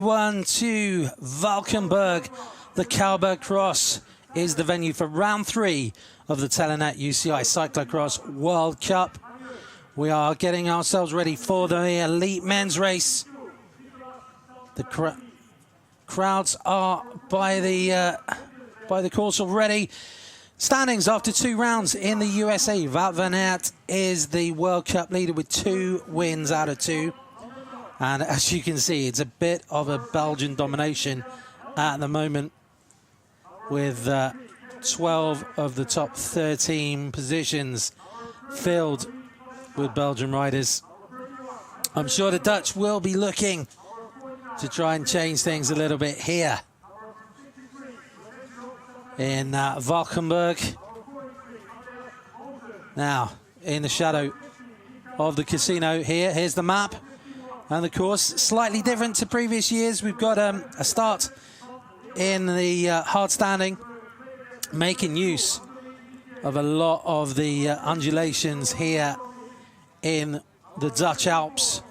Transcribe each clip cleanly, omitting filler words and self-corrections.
To Valkenburg. The Cyclo-cross is the venue for round 3 of the Telenet UCI Cyclo-cross World Cup. We are getting ourselves ready for the elite men's race. The crowds are by the course already. Standings after 2 rounds in the USA. Wout van Aert is the World Cup leader with 2 wins out of 2. And as you can see, it's a bit of a Belgian domination at the moment, with 12 of the top 13 positions filled with Belgian riders. I'm sure the Dutch will be looking to try and change things a little bit here in Valkenburg. Now, in the shadow of the casino here, here's the map. And the course, slightly different to previous years. We've got a start in the hard standing, making use of a lot of the undulations here in the Dutch Alps,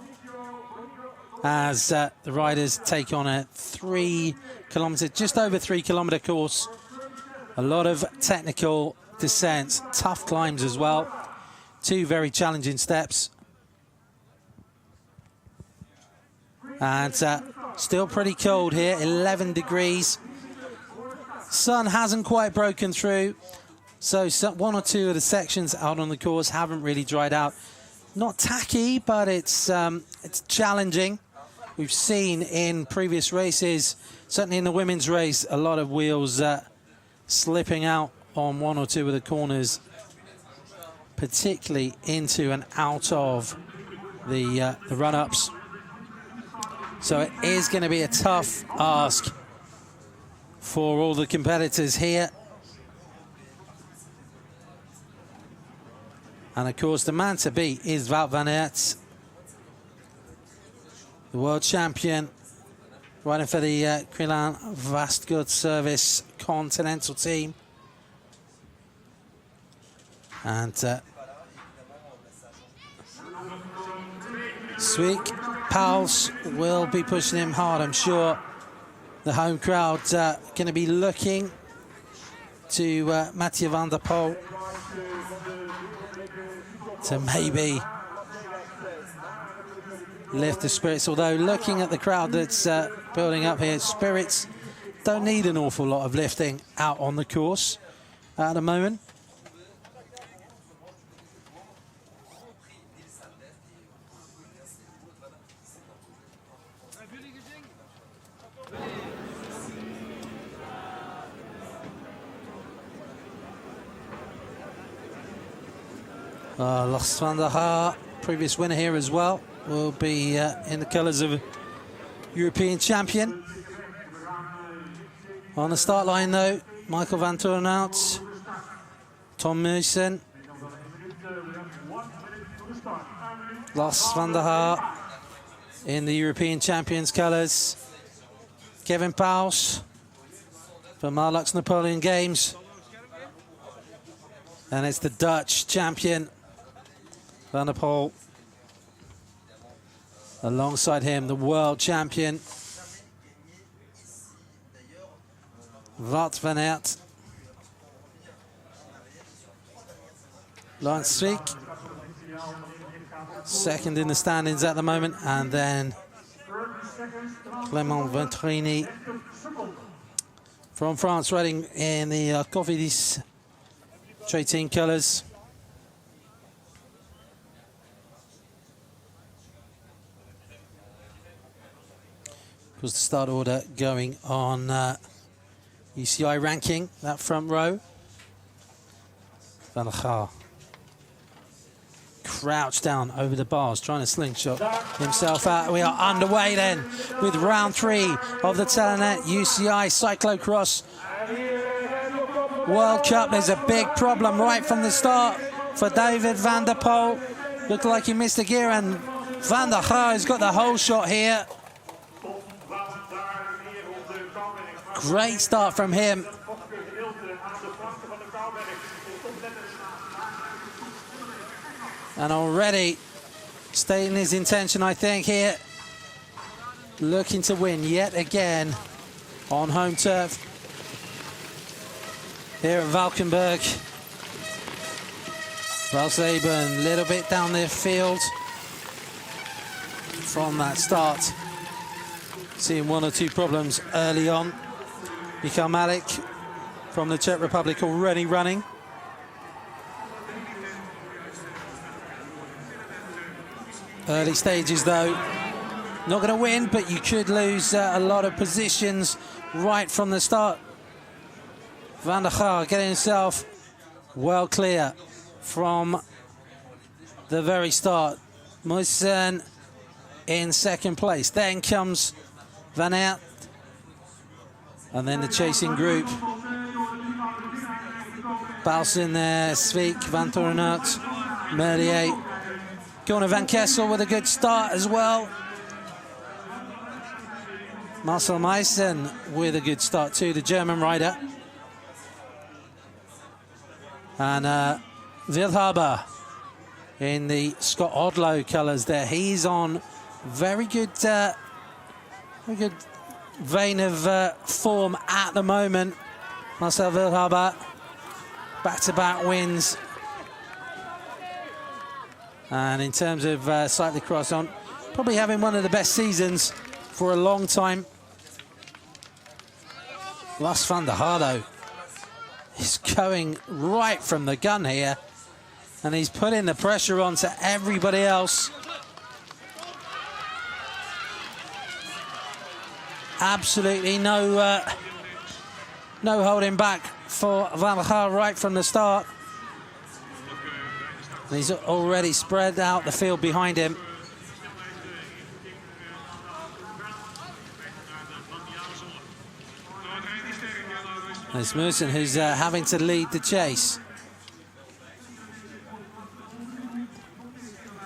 as the riders take on a 3 kilometer, just over 3 kilometer course. A lot of technical descents, tough climbs as well. 2 very challenging steps. And still pretty cold here, 11 degrees. Sun hasn't quite broken through, so 1 or 2 of the sections out on the course haven't really dried out. Not tacky, but it's challenging. We've seen in previous races, certainly in the women's race, a lot of wheels slipping out on 1 or 2 of the corners, particularly into and out of the run-ups. So it is going to be a tough ask for all the competitors here. And of course, the man to beat is Wout van Aert, the world champion, riding for the Quilan Vastgoed Service Continental team. And Sweek Pals will be pushing him hard, I'm sure. The home crowd going to be looking to Mathieu van der Poel to maybe lift the spirits. Although looking at the crowd that's building up here, spirits don't need an awful lot of lifting out on the course at the moment. Lars van der Haar, previous winner here as well, will be in the colours of European champion. On the start line though, Michael van Turnhout, Tom Muysen, Lars van der Haar in the European champions colours, Kevin Pauws from Marlux Napoleon Games, and it's the Dutch champion Van der Poel. Alongside him, the world champion Wout van Aert. Lance Sweek, second in the standings at the moment, and then Clément Ventrini from France, riding in the Cofidis trade team colours. Was the start order going on UCI ranking, that front row. Van der Haar crouched down over the bars, trying to slingshot himself out. We are underway then with round 3 of the Telenet UCI Cyclo-cross World Cup. There's a big problem right from the start for David van der Poel. Looked like he missed a gear, and Van der Haar has got the whole shot here. Great start from him. And already stating his intention, I think, here looking to win yet again on home turf here at Valkenburg. Valkenburg a little bit down their field from that start. Seeing one or two problems early on. Mikhail Malik from the Czech Republic already running. Early stages though. Not going to win, but you could lose a lot of positions right from the start. Van der Gaar getting himself well clear from the very start. Moisen in second place. Then comes Van Aert. And then the chasing group. Balsen there, Sviek, Van Torenhout, Merlier. Gunnar van Kessel with a good start as well. Marcel Meissen with a good start too, the German rider. And Wilhaber in the Scott Odlow colours there. He's on very good vein of form at the moment. Marcel Wilhaber, back-to-back wins. And in terms of cyclocross, on probably having one of the best seasons for a long time. Lars van der Haar, though, is going right from the gun here. And he's putting the pressure on to everybody else. Absolutely no holding back for Van der Gaar right from the start. And he's already spread out the field behind him. There's Merson, who's having to lead the chase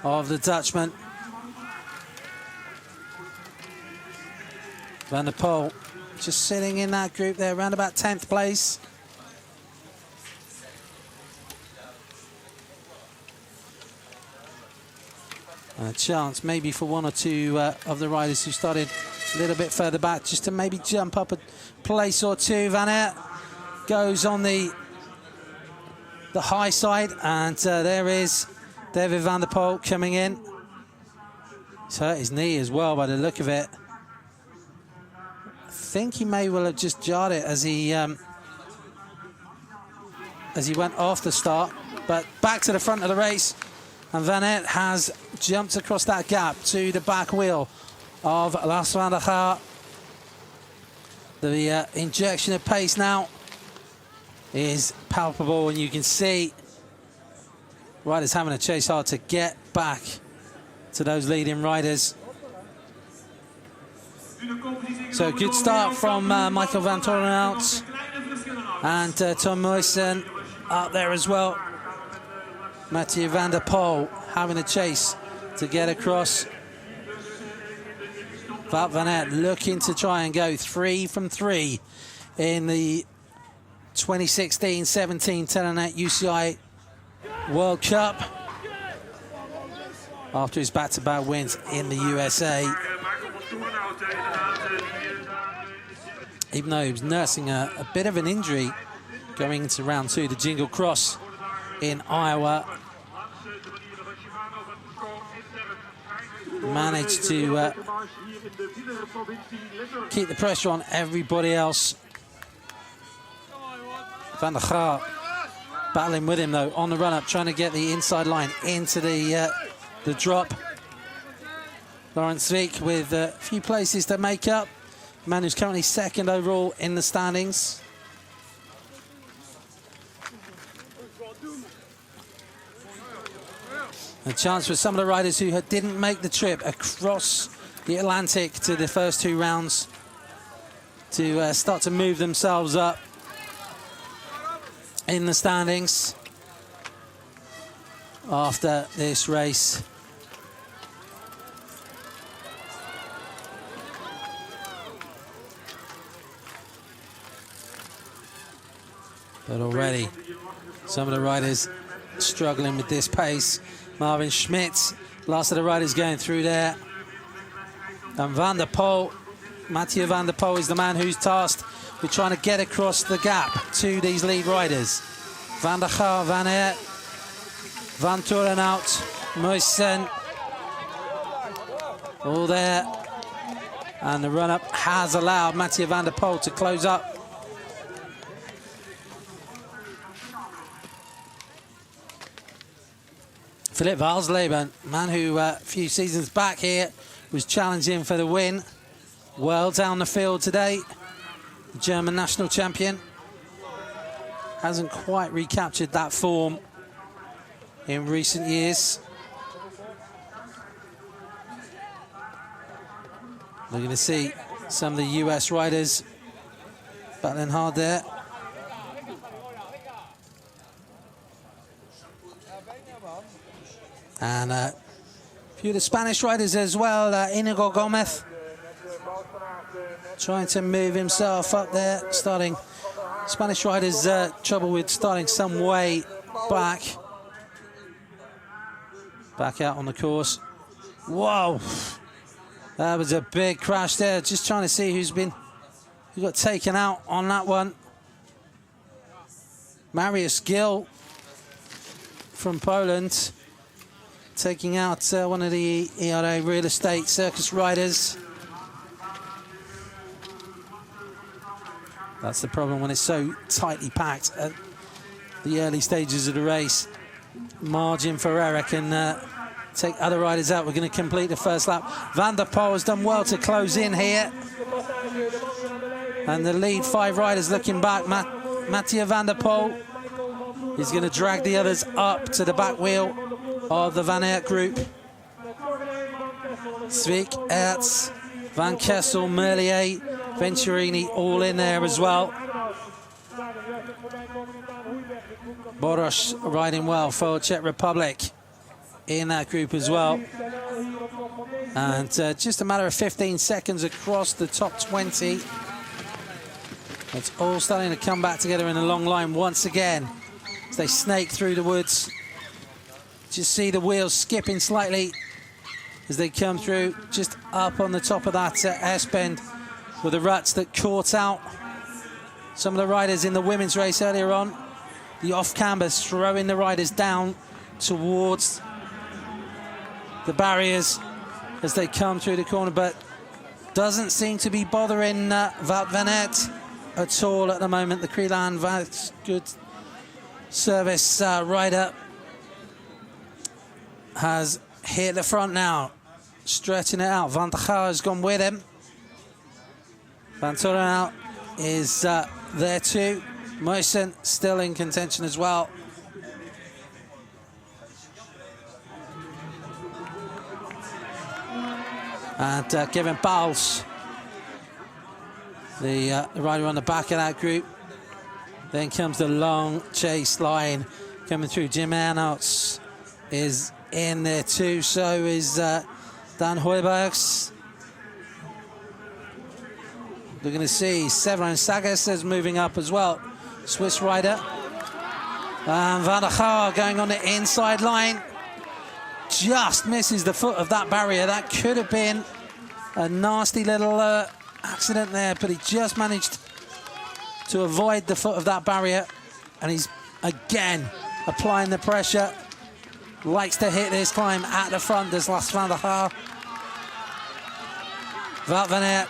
of the Dutchman. Van der Poel just sitting in that group there, around about 10th place. And a chance maybe for one or two of the riders who started a little bit further back just to maybe jump up a place or two. Van Aert goes on the high side, and there is David van der Poel coming in. He's hurt his knee as well by the look of it. I think he may well have just jarred it as he went off the start. But back to the front of the race, and Van Aert has jumped across that gap to the back wheel of Lars van der Gaar. The injection of pace now is palpable, and you can see riders having to chase hard to get back to those leading riders. So good start from Michael van Torenhout, and Tom Moisen up there as well. Mathieu van der Poel having a chase to get across. Wout van Aert looking to try and go 3 from 3 in the 2016-17 Telenet UCI World Cup after his back-to-back wins in the USA. Even though he was nursing a bit of an injury going into round 2, the Jingle Cross in Iowa, managed to keep the pressure on everybody else. Van der Gaar battling with him though on the run-up, trying to get the inside line into the drop. Laurens Sviek with a few places to make up. Man who's currently second overall in the standings. A chance for some of the riders who didn't make the trip across the Atlantic to the first 2 rounds to start to move themselves up in the standings after this race. But already some of the riders struggling with this pace. Marvin Schmidt, last of the riders going through there. And Van der Poel, Mathieu Van der Poel is the man who's tasked with trying to get across the gap to these lead riders. Van der Gaar, Van Aert, Van Turenhout, Muysen, all there. And the run-up has allowed Mathieu Van der Poel to close up. Philipp Valsleben, man who a few seasons back here was challenging for the win. Well down the field today. The German national champion. Hasn't quite recaptured that form in recent years. We're going to see some of the US riders battling hard there. And a few of the Spanish riders as well. Inigo Gomez trying to move himself up there, starting. Spanish riders trouble with starting some way back out on the course. Whoa, that was a big crash there. Just trying to see who got taken out on that one. Mariusz Gil from Poland taking out one of the ERA real estate circus riders. That's the problem when it's so tightly packed at the early stages of the race. Margin for error can take other riders out. We're going to complete the first lap. Van der Poel has done well to close in here. And the lead 5 riders looking back. Mathieu Van der Poel is going to drag the others up to the back wheel of the Van Aert group. Zwick, Ertz, Van Kessel, Merlier, Venturini all in there as well. Boros riding well for Czech Republic in that group as well. And just a matter of 15 seconds across the top 20. It's all starting to come back together in a long line once again as they snake through the woods. Just see the wheels skipping slightly as they come through, just up on the top of that S-bend with the ruts that caught out some of the riders in the women's race earlier on. The off-cambers throwing the riders down towards the barriers as they come through the corner, but doesn't seem to be bothering Wout van Aert at all at the moment. The Crelan, good service rider, has hit the front now, stretching it out. Van der Gaar has gone with him. Van Turenhout is there too. Muysen still in contention as well. And Kevin Pauls, the rider on the back of that group. Then comes the long chase line coming through. Jim Arnouts is in there too, so is Dan Hooijbergs. We're going to see Severin Sagas is moving up as well, Swiss rider. And Van der Gaar going on the inside line. Just misses the foot of that barrier. That could have been a nasty little accident there, but he just managed to avoid the foot of that barrier. And he's again applying the pressure. Likes to hit this climb at the front, does Lars Van der Gaar. Wout van Aert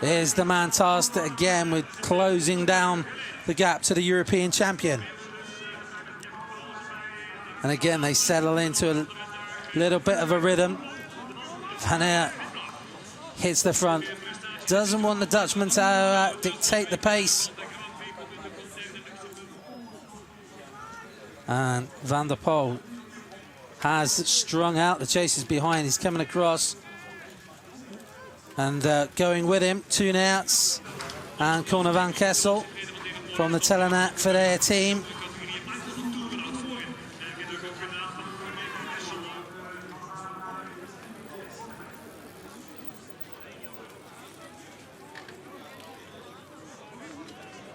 is the man tasked again with closing down the gap to the European champion. And again, they settle into a little bit of a rhythm. Van Aert hits the front. Doesn't want the Dutchman to dictate the pace. And Van der Poel has strung out the chasers behind. He's coming across. And going with him, Toon Aerts and Corne van Kessel from the Telenet for their team.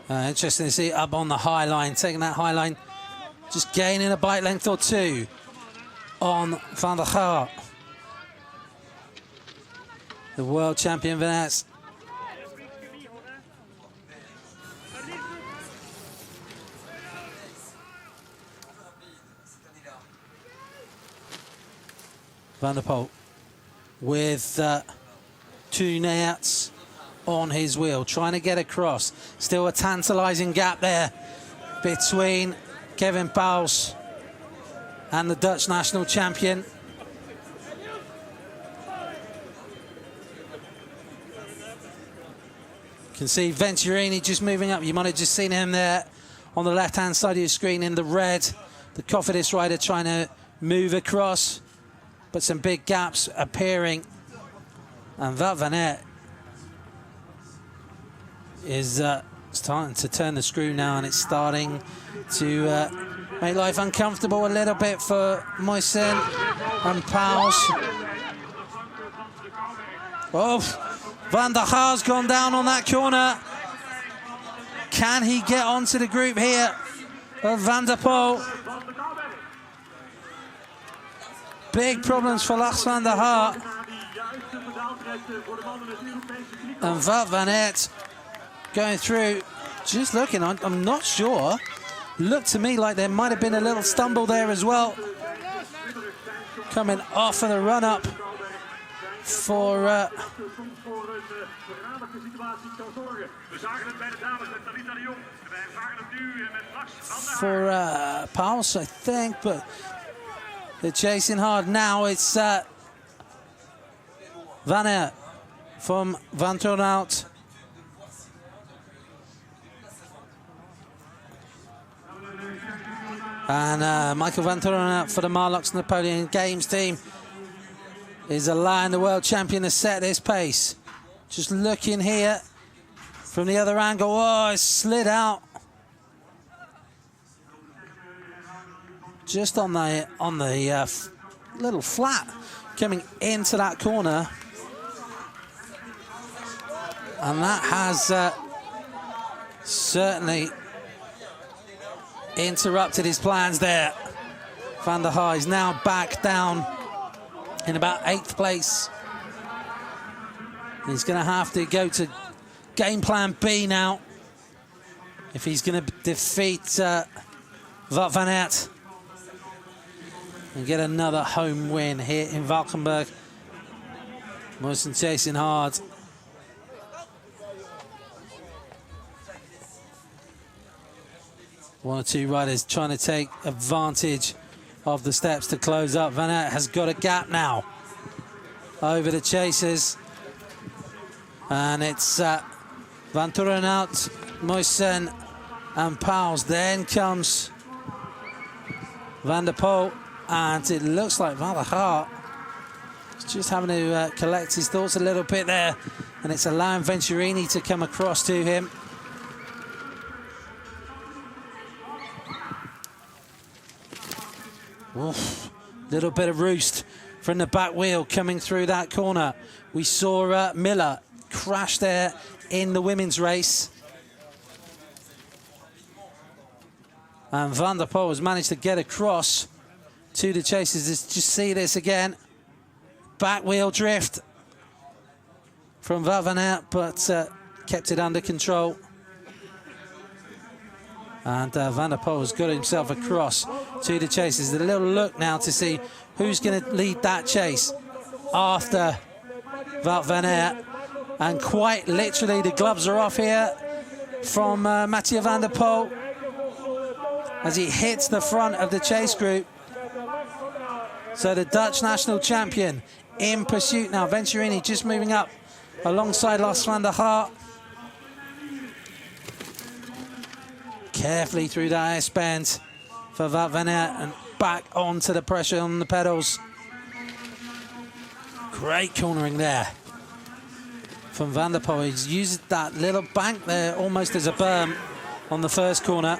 Interesting to see up on the high line, taking that high line, just gaining a bike length or two on Van der Gaar. the world champion Van Aert. Van der Poel with 2 Neats on his wheel, trying to get across. Still a tantalising gap there between Kevin Pauwels and the Dutch national champion. You can see Venturini just moving up. You might have just seen him there on the left-hand side of your screen in the red. The Cofidis rider trying to move across, but some big gaps appearing. And Wout van Aert is starting to turn the screw now, and it's starting to make life uncomfortable a little bit for Moisen and Pauwels. Oh, Van der Gaar's gone down on that corner. Can he get onto the group here of Van der Poel? Big problems for Lars van der Haar. And Wout van Aert going through, just looking, I'm not sure. Looked to me like there might have been a little stumble there as well. Coming off of the run-up for Pauwels, I think, but they're chasing hard now. It's Van Aert from Van Turnhout. And Michael Van Turnhout for the Marlux Napoleon Games team is allowing the world champion to set this pace. Just looking here from the other angle. Oh, it slid out. Just on the little flat coming into that corner, and that has certainly interrupted his plans there. Van der Haar is now back down in about 8th place. He's going to have to go to game plan B now if he's going to defeat Wout van Aert and get another home win here in Valkenburg. Moisen chasing hard. One or two riders trying to take advantage of the steps to close up. Van Aert has got a gap now over the chasers. And it's Van Turnhout, Moisen and Pauwels. Then comes Van der Poel. And it looks like Van der Haar is just having to collect his thoughts a little bit there. And it's allowing Venturini to come across to him. Oof, little bit of roost from the back wheel coming through that corner. We saw Miller crash there in the women's race. And Van der Poel has managed to get across to the chasers. Just see this again. Back wheel drift from Wout van Aert, but kept it under control. And Van der Poel has got himself across to the chasers. A little look now to see who's going to lead that chase after Wout van Aert. And quite literally, the gloves are off here from Mathieu van der Poel as he hits the front of the chase group. So the Dutch national champion in pursuit now. Venturini just moving up alongside Lars van der Haar. Carefully through that S-bend for Wout van Aert and back onto the pressure on the pedals. Great cornering there from Van der Poel. He's used that little bank there almost as a berm on the first corner.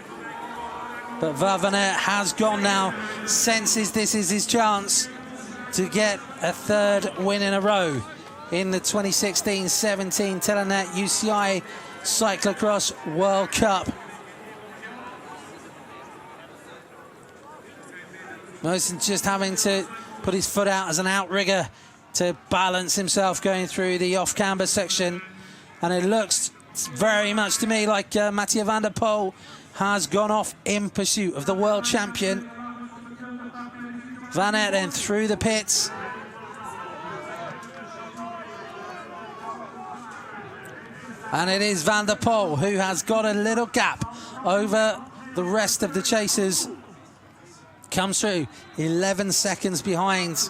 But Wout van Aert has gone now, senses this is his chance to get a 3rd win in a row in the 2016-17 Telenet UCI Cyclo-cross World Cup. Moisen just having to put his foot out as an outrigger to balance himself going through the off-camber section. And it looks very much to me like Mathieu van der Poel has gone off in pursuit of the world champion. Van Aert then through the pits. And it is Van der Poel who has got a little gap over the rest of the chasers. Comes through 11 seconds behind.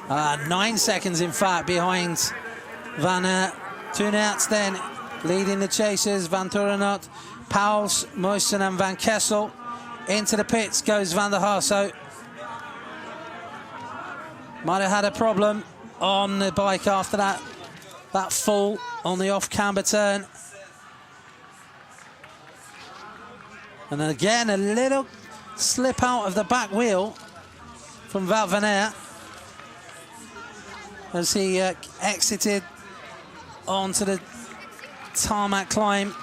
9 seconds, in fact, behind Van Aert. Two Aerts then leading the chasers. Van Torenot, Pauwels, Moisen and Van Kessel. Into the pits goes Van der Haarso. Might have had a problem on the bike after that fall on the off-camber turn. And then again, a little slip out of the back wheel from Wout van Aert as he exited onto the tarmac climb.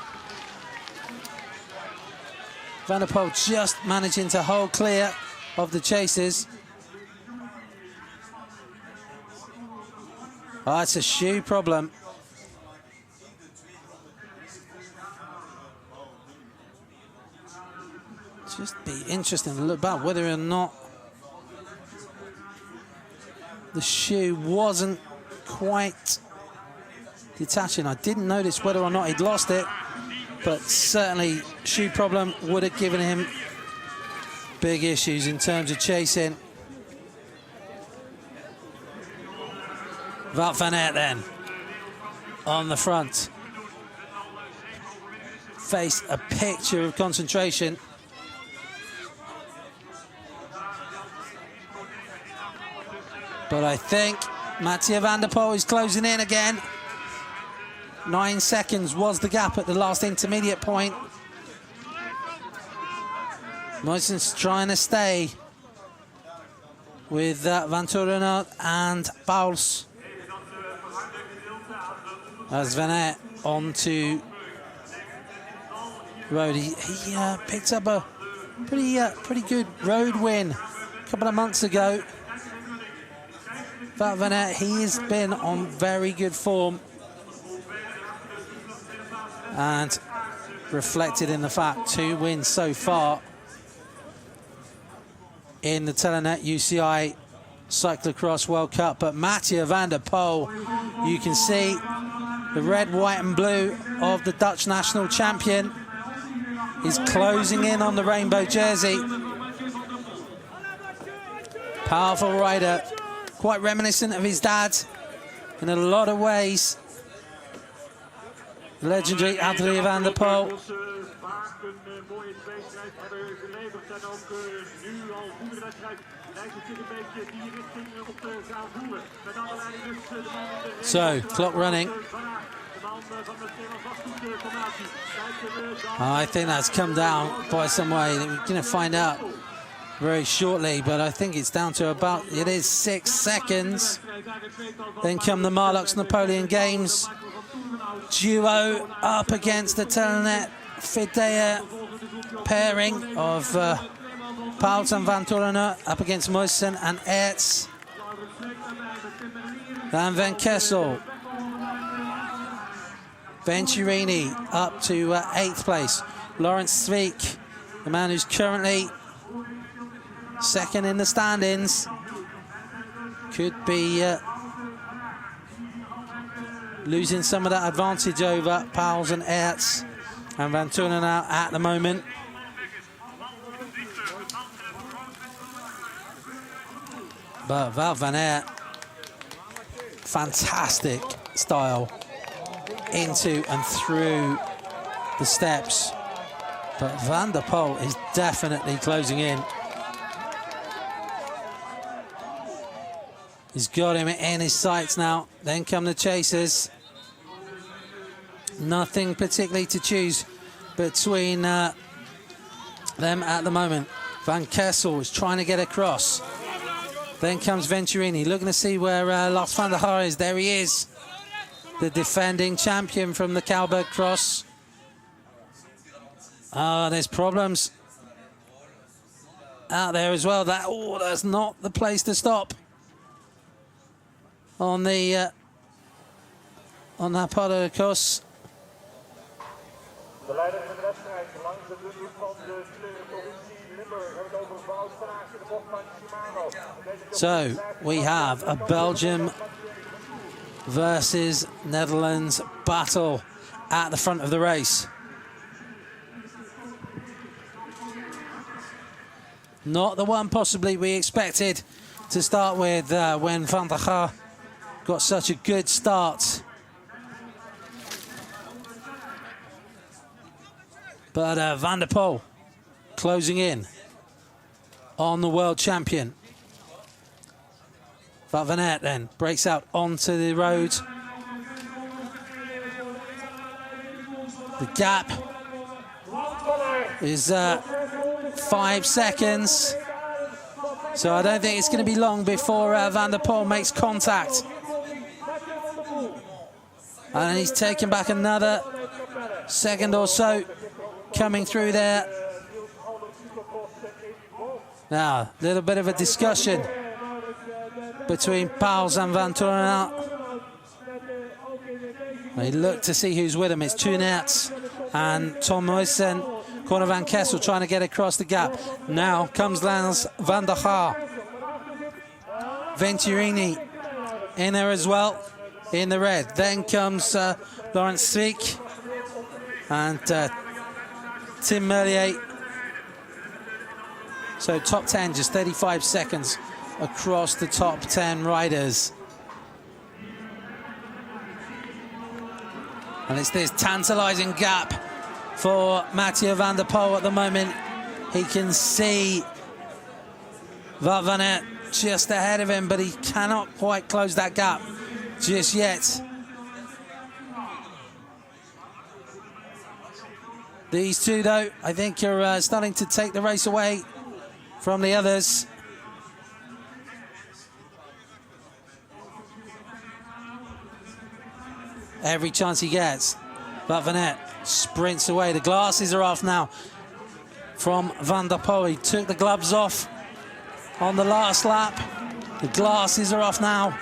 Van der Poel just managing to hold clear of the chasers. Oh, it's a shoe problem. Just be interesting to look back whether or not the shoe wasn't quite detaching. I didn't notice whether or not he'd lost it, but certainly shoe problem would have given him big issues in terms of chasing. Wout van Aert then on the front. Face a picture of concentration. But I think Mathieu van der Poel is closing in again. 9 seconds was the gap at the last intermediate point. Moisen's trying to stay with Van Torenot and Pauwels. As Van Aert onto road. He picked up a pretty good road win a couple of months ago. Wout van Aert, he has been on very good form, and reflected in the fact 2 wins so far in the Telenet UCI Cyclo-cross World Cup. But Mathieu van der Poel, you can see the red, white and blue of the Dutch national champion is closing in on the rainbow jersey. Powerful rider, quite reminiscent of his dad in a lot of ways. Legendary Adrien van der Poel. So, clock running. I think that's come down by some way. We're going to find out very shortly, but I think it's down to about, it is 6 seconds. Then come the Marlux Napoleon Games duo up against the Telenet Fidea pairing of Pauwels and Van Torenot up against Moisen and Aerts. Then Van Kessel. Venturini up to 8th place. Laurens Sweeck, the man who's currently second in the standings, could be losing some of that advantage over Pauwels and Aerts and Van Torenot at the moment. But Wout van Aert, fantastic style into and through the steps. But Van der Poel is definitely closing in. He's got him in his sights now. Then come the chasers. Nothing particularly to choose between them at the moment. Van Kessel is trying to get across. Then comes Venturini, looking to see where Lars van der Haar is. There he is, the defending champion from the Valkenburg cross. There's problems. out there as well. That's not the place to stop on the on that part of the course. De leider van de wedstrijd langs de muur van de provincie Limburg. We hebben het over Wout van Aert in de bocht van Shimano. So we have a Belgium versus Netherlands battle at the front of the race. Not the one possibly we expected to start with when Van der Gaar got such a good start. But Van der Poel closing in on the world champion. Wout van Aert then breaks out onto the road. The gap is 5 seconds. So I don't think it's going to be long before Van der Poel makes contact. And he's taken back another second or so coming through there. Now, a little bit of a discussion between Pauls and Van Torenhout. They look to see who's with him. It's Toenaerts and Tom Muysen. Corner van Kessel trying to get across the gap. Now comes Lance Van der Gaar. Venturini in there as well, in the red. Then comes Laurens Swiek and Tim Merlier. So top 10, just 35 seconds across the top 10 riders. And it's this tantalizing gap for Mathieu van der Poel at the moment. He can see Wout van Aert just ahead of him, but he cannot quite close that gap just yet. These two, though, I think are starting to take the race away from the others. Every chance he gets, Wout van Aert sprints away. The glasses are off now from Van der Poel. He took the gloves off on the last lap. The glasses are off now.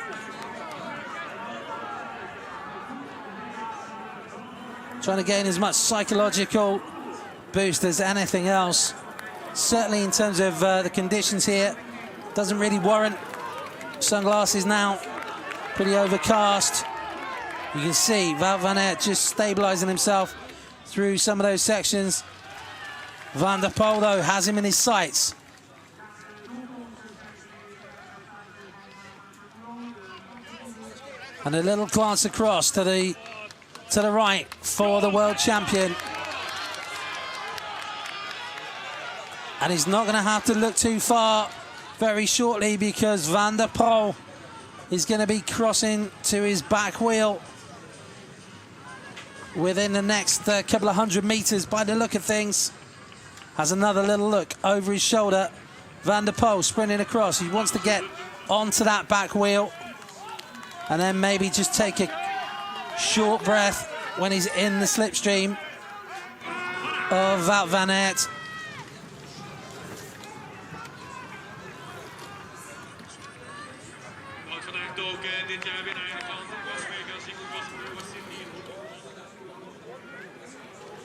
Trying to gain as much psychological boost as anything else. Certainly in terms of the conditions here, doesn't really warrant sunglasses now. Pretty overcast. You can see Wout van Aert just stabilising himself through some of those sections. Van der Poel, though, has him in his sights. And a little glance across to the right for the world champion. And he's not going to have to look too far very shortly, because Van der Poel is going to be crossing to his back wheel within the next couple of 100 meters by the look of things. Has another little look over his shoulder. Van der Poel sprinting across. He wants to get onto that back wheel and then maybe just take a short breath when he's in the slipstream of Wout van Aert.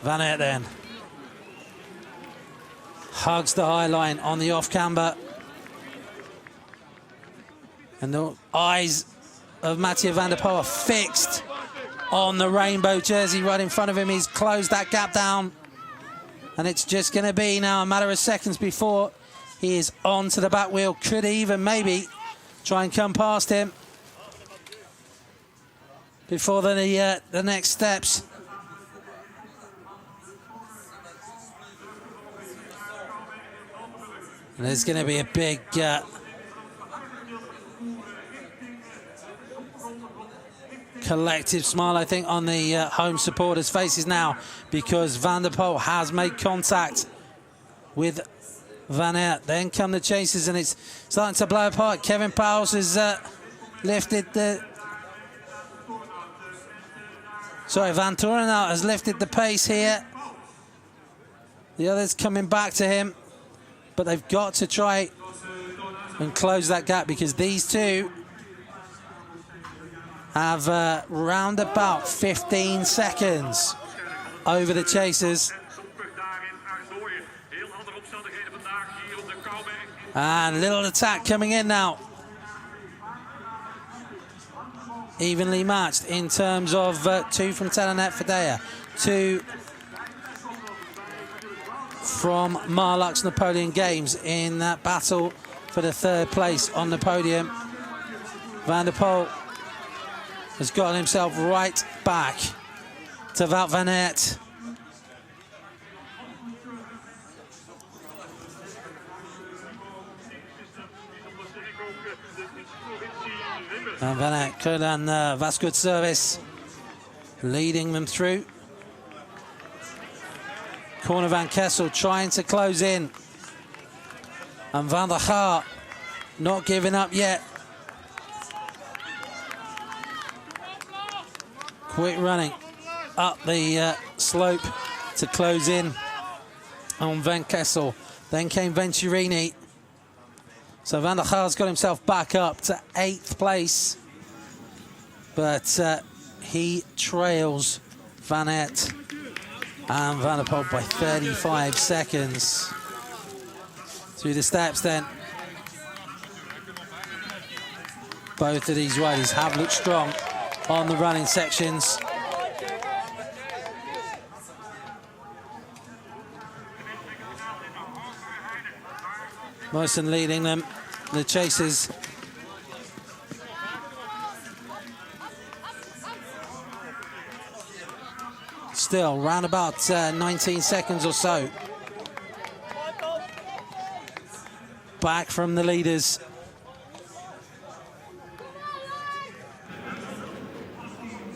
Van Aert then hugs the high line on the off camber, and the eyes of Mathieu van der Poel are fixed on the rainbow jersey right in front of him. He's closed that gap down, and it's just going to be now a matter of seconds before he is onto the back wheel. Could even maybe try and come past him before the next steps. And there's going to be a big collective smile, I think, on the home supporters' faces now, because Van der Poel has made contact with Van Aert. Then come the chasers, and it's starting to blow apart. Kevin Pauls has lifted the... Sorry, Van Torenhout has lifted the pace here. The others coming back to him. but they've got to try and close that gap, because these two have round about 15 seconds over the chasers. And little attack coming in now. Evenly matched in terms of 2 from Telenet Fidea, 2 from Marlux Napoleon Games in that battle for the 3rd place on the podium. Van der Poel has gotten himself right back to Wout van Aert. And Van Aert could, and Vasco's service leading them through. Corner Van Kessel trying to close in. And Van der Haar not giving up yet. Quick running up the slope to close in on Van Kessel. Then came Venturini. So Van der Haar's got himself back up to 8th place. But he trails Van Aert and Van der Poel by 35 seconds. Through the steps then. Both of these riders have looked strong on the running sections. Moisen leading them, the chasers. Still round about 19 seconds or so. Back from the leaders.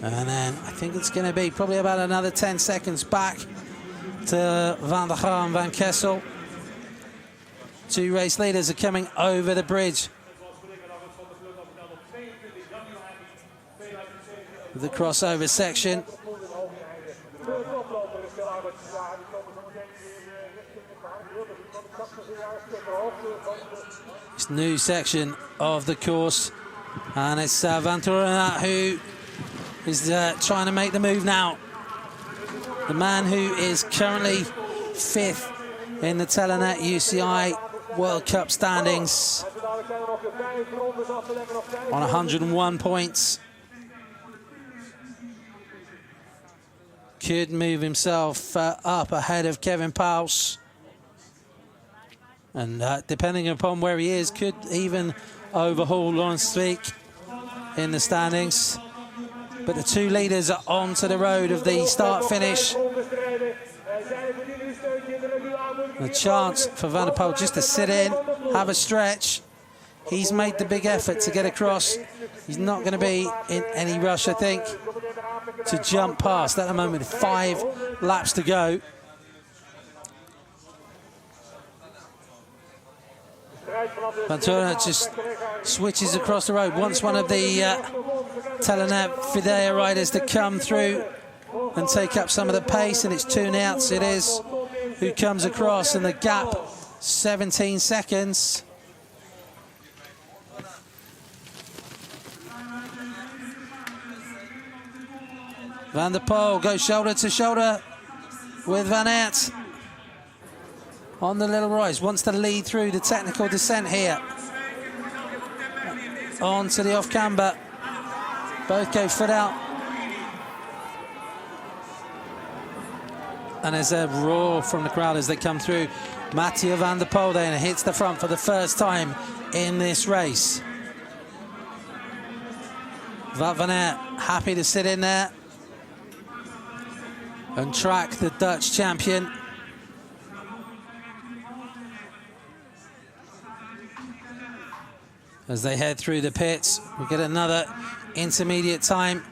And then I think it's going to be probably about another 10 seconds back to Van der Haar and Van Kessel. 2 race leaders are coming over the bridge. The crossover section. This new section of the course. And it's Van Torenat who is trying to make the move now. The man who is currently 5th in the Telenet UCI World Cup standings on 101 points. Could move himself up ahead of Kevin Paus. And depending upon where he is, could even overhaul Laurens Sweeck in the standings. But the 2 leaders are onto the road of the start-finish. A chance for Van der Poel just to sit in, have a stretch. He's made the big effort to get across. He's not going to be in any rush, I think, to jump past. At the moment, 5 laps to go. Van Torenat just switches across the road. Wants one of the Telenet Fidea riders to come through and take up some of the pace, and it's Tournouts, it is, who comes across, and the gap 17 seconds. Van der Poel goes shoulder to shoulder with Van Aert on the little rise. Wants to lead through the technical descent here. On to the off-camber. Both go foot out. And there's a roar from the crowd as they come through. Mathieu van der Poel then hits the front for the first time in this race. Wout van Aert happy to sit in there and track the Dutch champion. As they head through the pits, we get another intermediate time.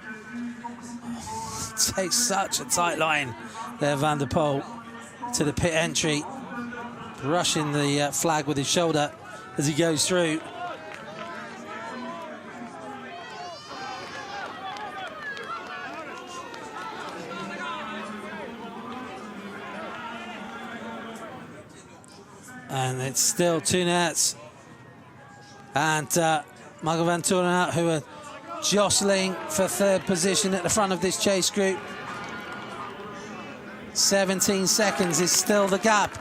Takes such a tight line there, Van der Poel, to the pit entry, brushing the flag with his shoulder as he goes through. And it's still 2 nets. And Michael van Torenhout, who are jostling for 3rd position at the front of this chase group. 17 seconds is still the gap.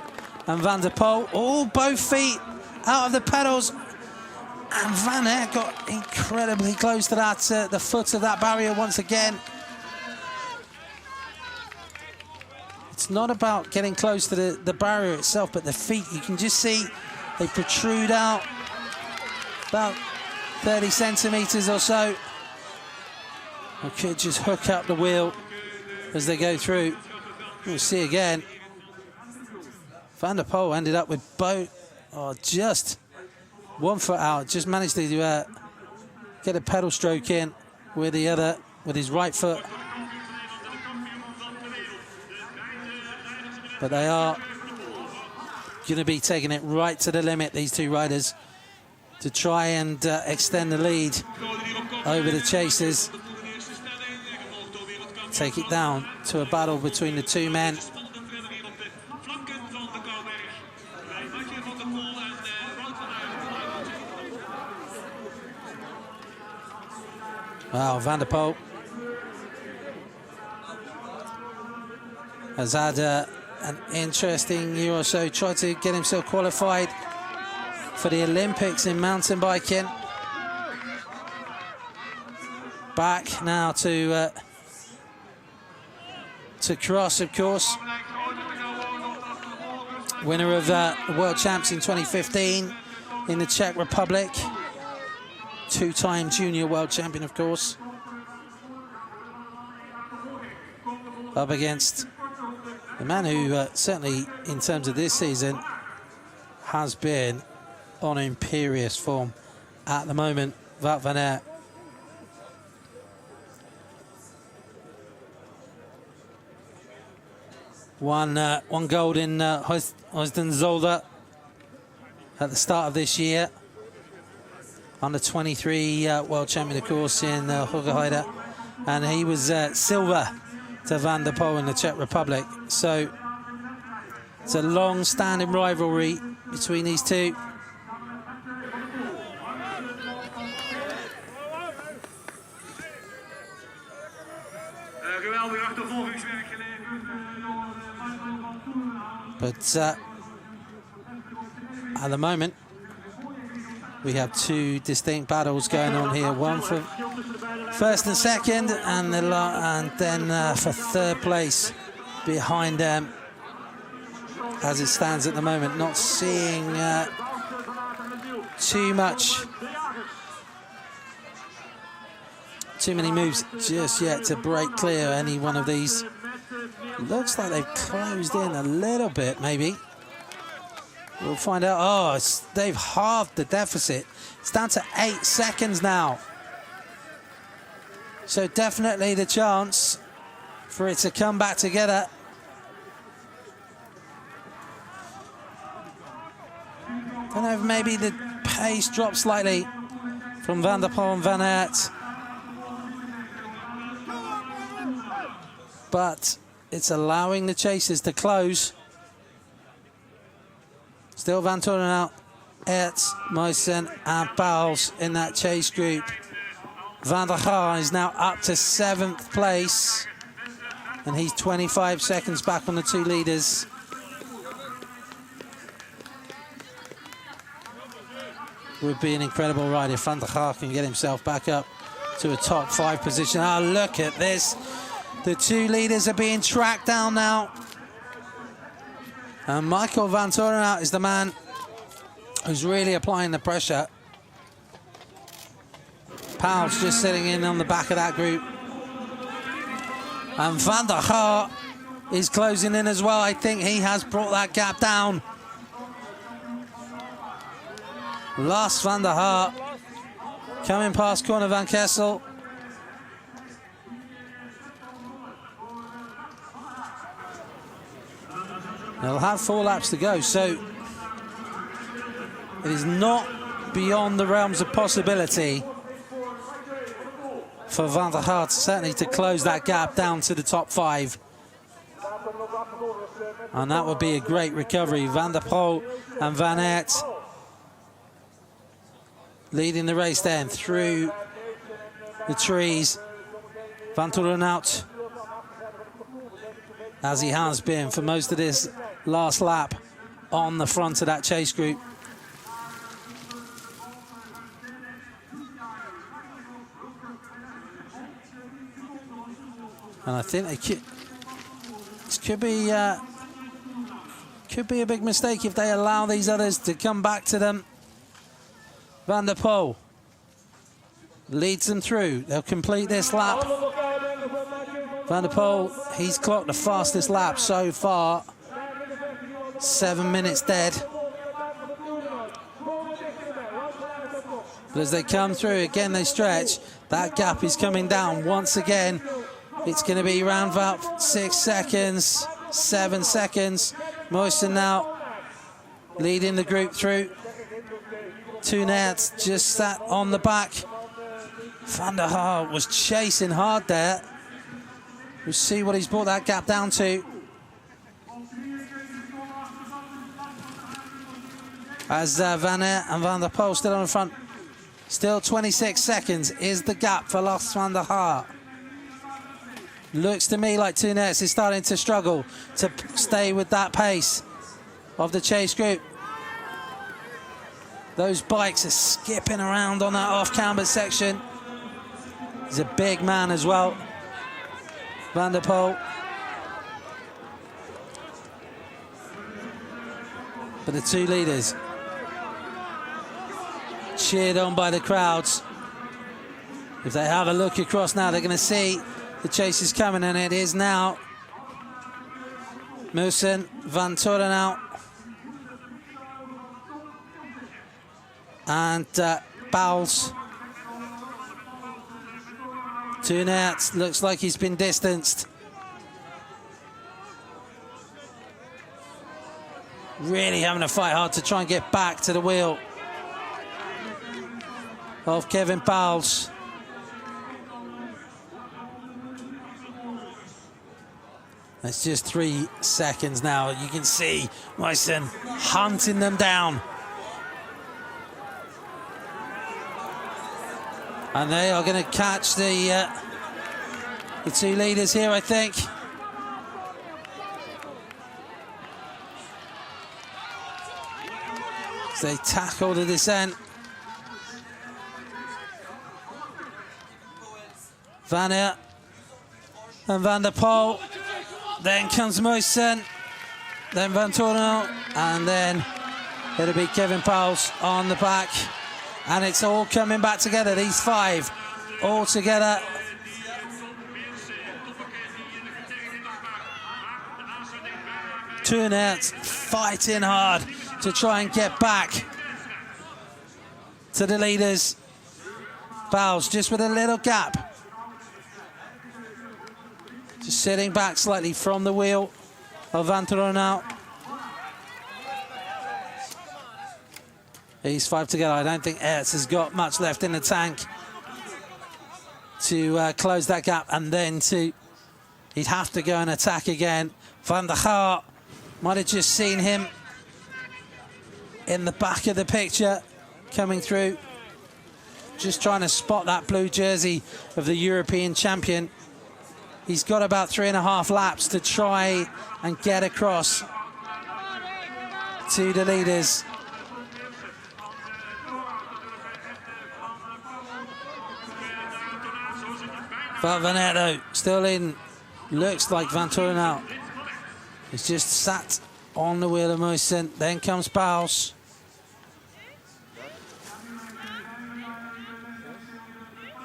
And Van der Poel, both feet out of the pedals. And Van Aert got incredibly close to that, the foot of that barrier once again. It's not about getting close to the barrier itself, but the feet, you can just see they protrude out about 30 centimeters or so. They could just hook up the wheel as they go through. We'll see again. Van der Poel ended up with just 1 foot out. Just managed to get a pedal stroke in with his right foot. But they are going to be taking it right to the limit, these 2 riders, to try and extend the lead over the chasers. Take it down to a battle between the 2 men. Wow, Van der Poel has had an interesting year or so, tried to get himself qualified for the Olympics in mountain biking. Back now to cross, of course. Winner of the World Champs in 2015 in the Czech Republic. 2-time junior world champion, of course. Up against the man who certainly, in terms of this season, has been on imperious form at the moment, Wout van Aert. One gold in Hoyerswerda at the start of this year. Under 23 world champion, of course, in Hoogerheide. And he was silver to Van der Poel in the Czech Republic. So it's a long-standing rivalry between these 2. But at the moment, we have 2 distinct battles going on here. One for 1st and 2nd, and then for 3rd place behind them. As it stands at the moment, not seeing too many moves just yet to break clear any one of these. Looks like they've closed in a little bit, maybe. We'll find out. Oh, they've halved the deficit. It's down to 8 seconds now. So definitely the chance for it to come back together. Don't know if maybe the pace dropped slightly from Van der Poel and Van Aert. But it's allowing the chasers to close. Still Van Torenhout, Aerts, Muysen and Pauwels in that chase group. Van der Gaar is now up to 7th place. And he's 25 seconds back on the 2 leaders. Would be an incredible ride if Van der Gaar can get himself back up to a top 5 position. Oh, look at this. The 2 leaders are being tracked down now. And Michael van Torenhout is the man who's really applying the pressure. Pauwels just sitting in on the back of that group. And Van der Gaar is closing in as well. I think he has brought that gap down. Lars van der Gaar coming past Corne van Kessel. They'll have 4 laps to go, so it is not beyond the realms of possibility for Van der Gaar certainly to close that gap down to the top 5. And that would be a great recovery. Van der Poel and Van Aert leading the race then through the trees. Van Torenhout, as he has been for most of this last lap, on the front of that chase group. And I think this could be a big mistake if they allow these others to come back to them. Van der Poel leads them through. They'll complete this lap. Van der Poel, he's clocked the fastest lap so far. 7 minutes dead. But as they come through, again they stretch. That gap is coming down once again. It's going to be around about 6 seconds, 7 seconds. Moisen now leading the group through. Telenet just sat on the back. Van der Haar was chasing hard there. We'll see what he's brought that gap down to. As Van Aert and Van der Poel still on the front. Still 26 seconds is the gap for Lars Van der Haar. Looks to me like Telenet is starting to struggle to stay with that pace of the chase group. Those bikes are skipping around on that off-camber section. He's a big man as well, Van der Poel. But the two leaders cheered on by the crowds. If they have a look across now, they're going to see the chase is coming, and it is now. Moisen, Van Torenhout, and Bowles. Telenet looks like he's been distanced. Really having to fight hard to try and get back to the wheel of Kevin Bowles. It's just 3 seconds now. You can see Moisen hunting them down. And they are going to catch the two leaders here, I think. As they tackle the descent. Van Aert and Van der Poel. Then comes Moisen, then Van Torenhout, and then it'll be Kevin Bowles on the back. And it's all coming back together, these 5 all together. Telenet fighting hard to try and get back to the leaders. Bowles just with a little gap. Just sitting back slightly from the wheel of Van Torenhout. These 5 together. I don't think Aerts has got much left in the tank to close that gap, and then he'd have to go and attack again. Van der Haar might have just seen him in the back of the picture coming through. Just trying to spot that blue jersey of the European champion. He's got about 3.5 laps to try and get across to the leaders. Van Aert though, still in. Looks like Van Torenhout is just sat on the wheel of Moisen. Then comes Bowles.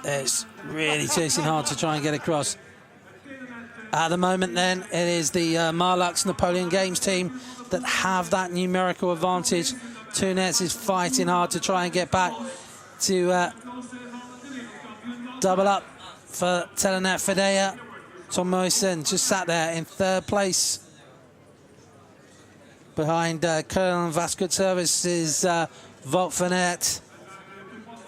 It's really chasing hard to try and get across. At the moment then, it is the Marlux Napoleon Games team that have that numerical advantage. Telenet is fighting hard to try and get back to double up for Telenet Fidea. Tom Moisen just sat there in 3rd place. Behind Colonel Vasco Services, Wout van Aert,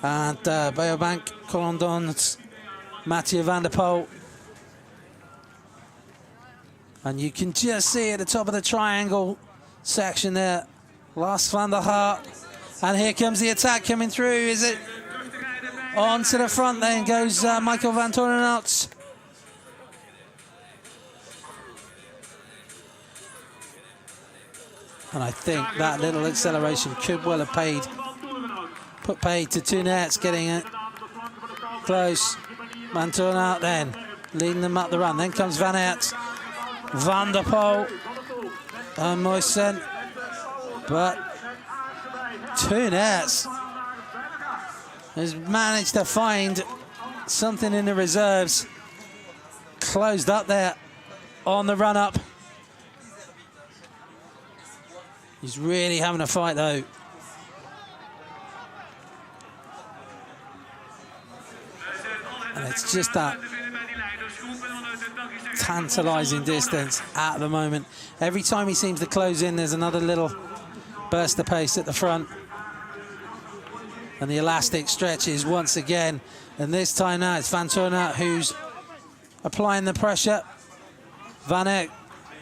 and Beobank Colondon's Mathieu Van der Poel. And you can just see at the top of the triangle section there, Lars van der Haar. And here comes the attack coming through. Is it on to the front? Then goes Michael van Torenhout. And I think that little acceleration could well have put paid to Toenaerts, getting it close. Van Torenhout then leading them up the run. Then comes Van Aert, Van der Poel, and Moisen. But Toenaerts has managed to find something in the reserves. Closed up there on the run up. He's really having a fight though. And it's just that tantalising distance at the moment. Every time he seems to close in, there's another little burst of pace at the front. And the elastic stretches once again. And this time now it's Van Torenhout who's applying the pressure. Van Aert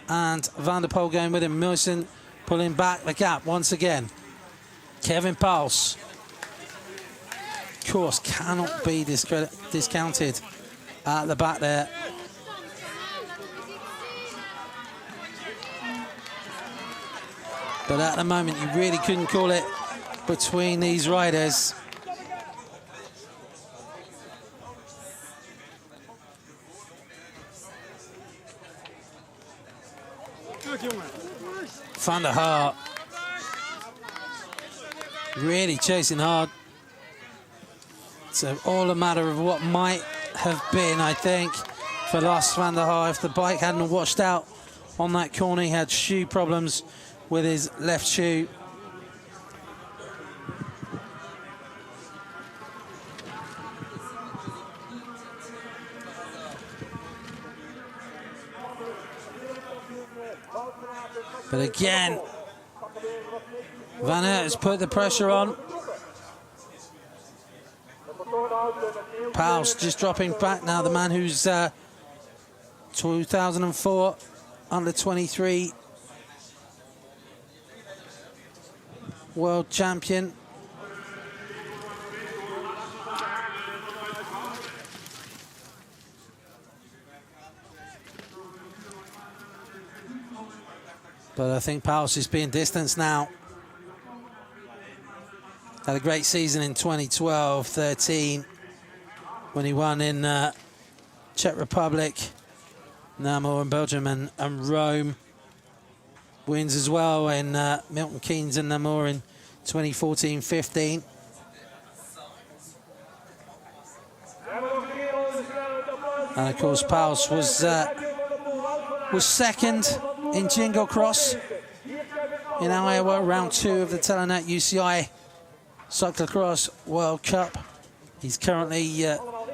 and Van der Poel going with him. Moisen pulling back the gap once again. Kevin Pauwels, of course, cannot be discounted at the back there. But at the moment, you really couldn't call it between these riders. Van der Haar really chasing hard. So all a matter of what might have been, I think, for Lars van der Haar. If the bike hadn't washed out on that corner, he had shoe problems with his left shoe. But again, Van Aert has put the pressure on. Pauwels just dropping back now, the man who's 2004 under 23 world champion. But I think Pauwels is being distanced now. Had a great season in 2012-13 when he won in Czech Republic, Namur in Belgium, and Rome. Wins as well in Milton Keynes and Namur in 2014-15. And of course, Pauwels was second in Cyclo-cross in Iowa, round 2 of the Telenet UCI Cyclo-cross World Cup. He's currently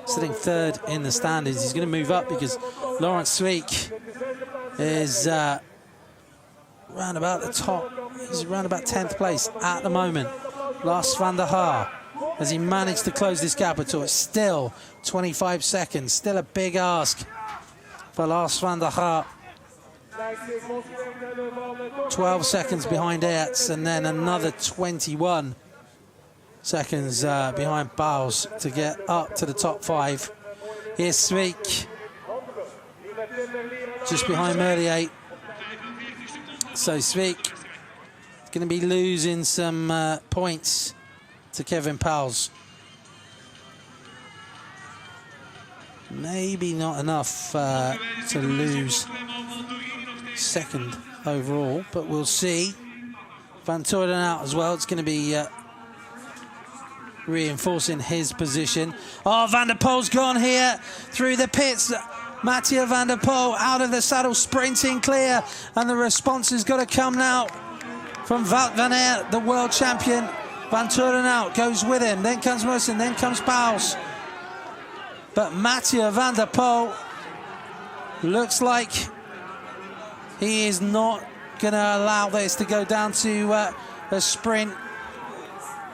sitting 3rd in the standings. He's going to move up because Laurens Sweeck is round about the top. He's around about 10th place at the moment. Lars van der Haar, has he managed to close this gap at all? It's still 25 seconds, still a big ask for Lars van der Haar. 12 seconds behind Aerts, and then another 21 seconds behind Pauwels to get up to the top 5. Here's Sweeck, just behind Merlier. So Sweeck is going to be losing some points to Kevin Pauwels. Maybe not enough to lose second overall, but we'll see. Van Torenhout as well. It's going to be reinforcing his position. Oh, Van der Poel's gone here through the pits. Mathieu van der Poel out of the saddle, sprinting clear, and the response has got to come now from Wout van Aert, the world champion. Van Torenhout goes with him, then comes Moisen, then comes Pauwels. But Mathieu van der Poel looks like he is not going to allow this to go down to a sprint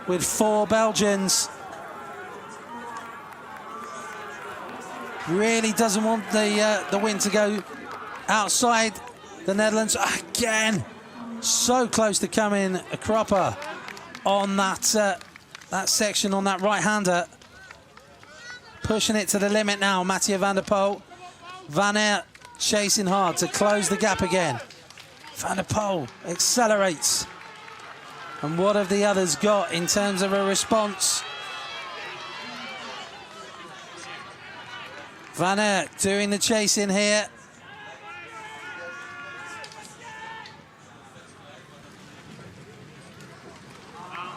with 4 Belgians. Really doesn't want the win to go outside the Netherlands again. So close to coming a cropper on that section on that right-hander. Pushing it to the limit now, Mathieu van der Poel. Van Aert chasing hard to close the gap again. Van der Poel accelerates. And what have the others got in terms of a response? Van Aert doing the chasing here.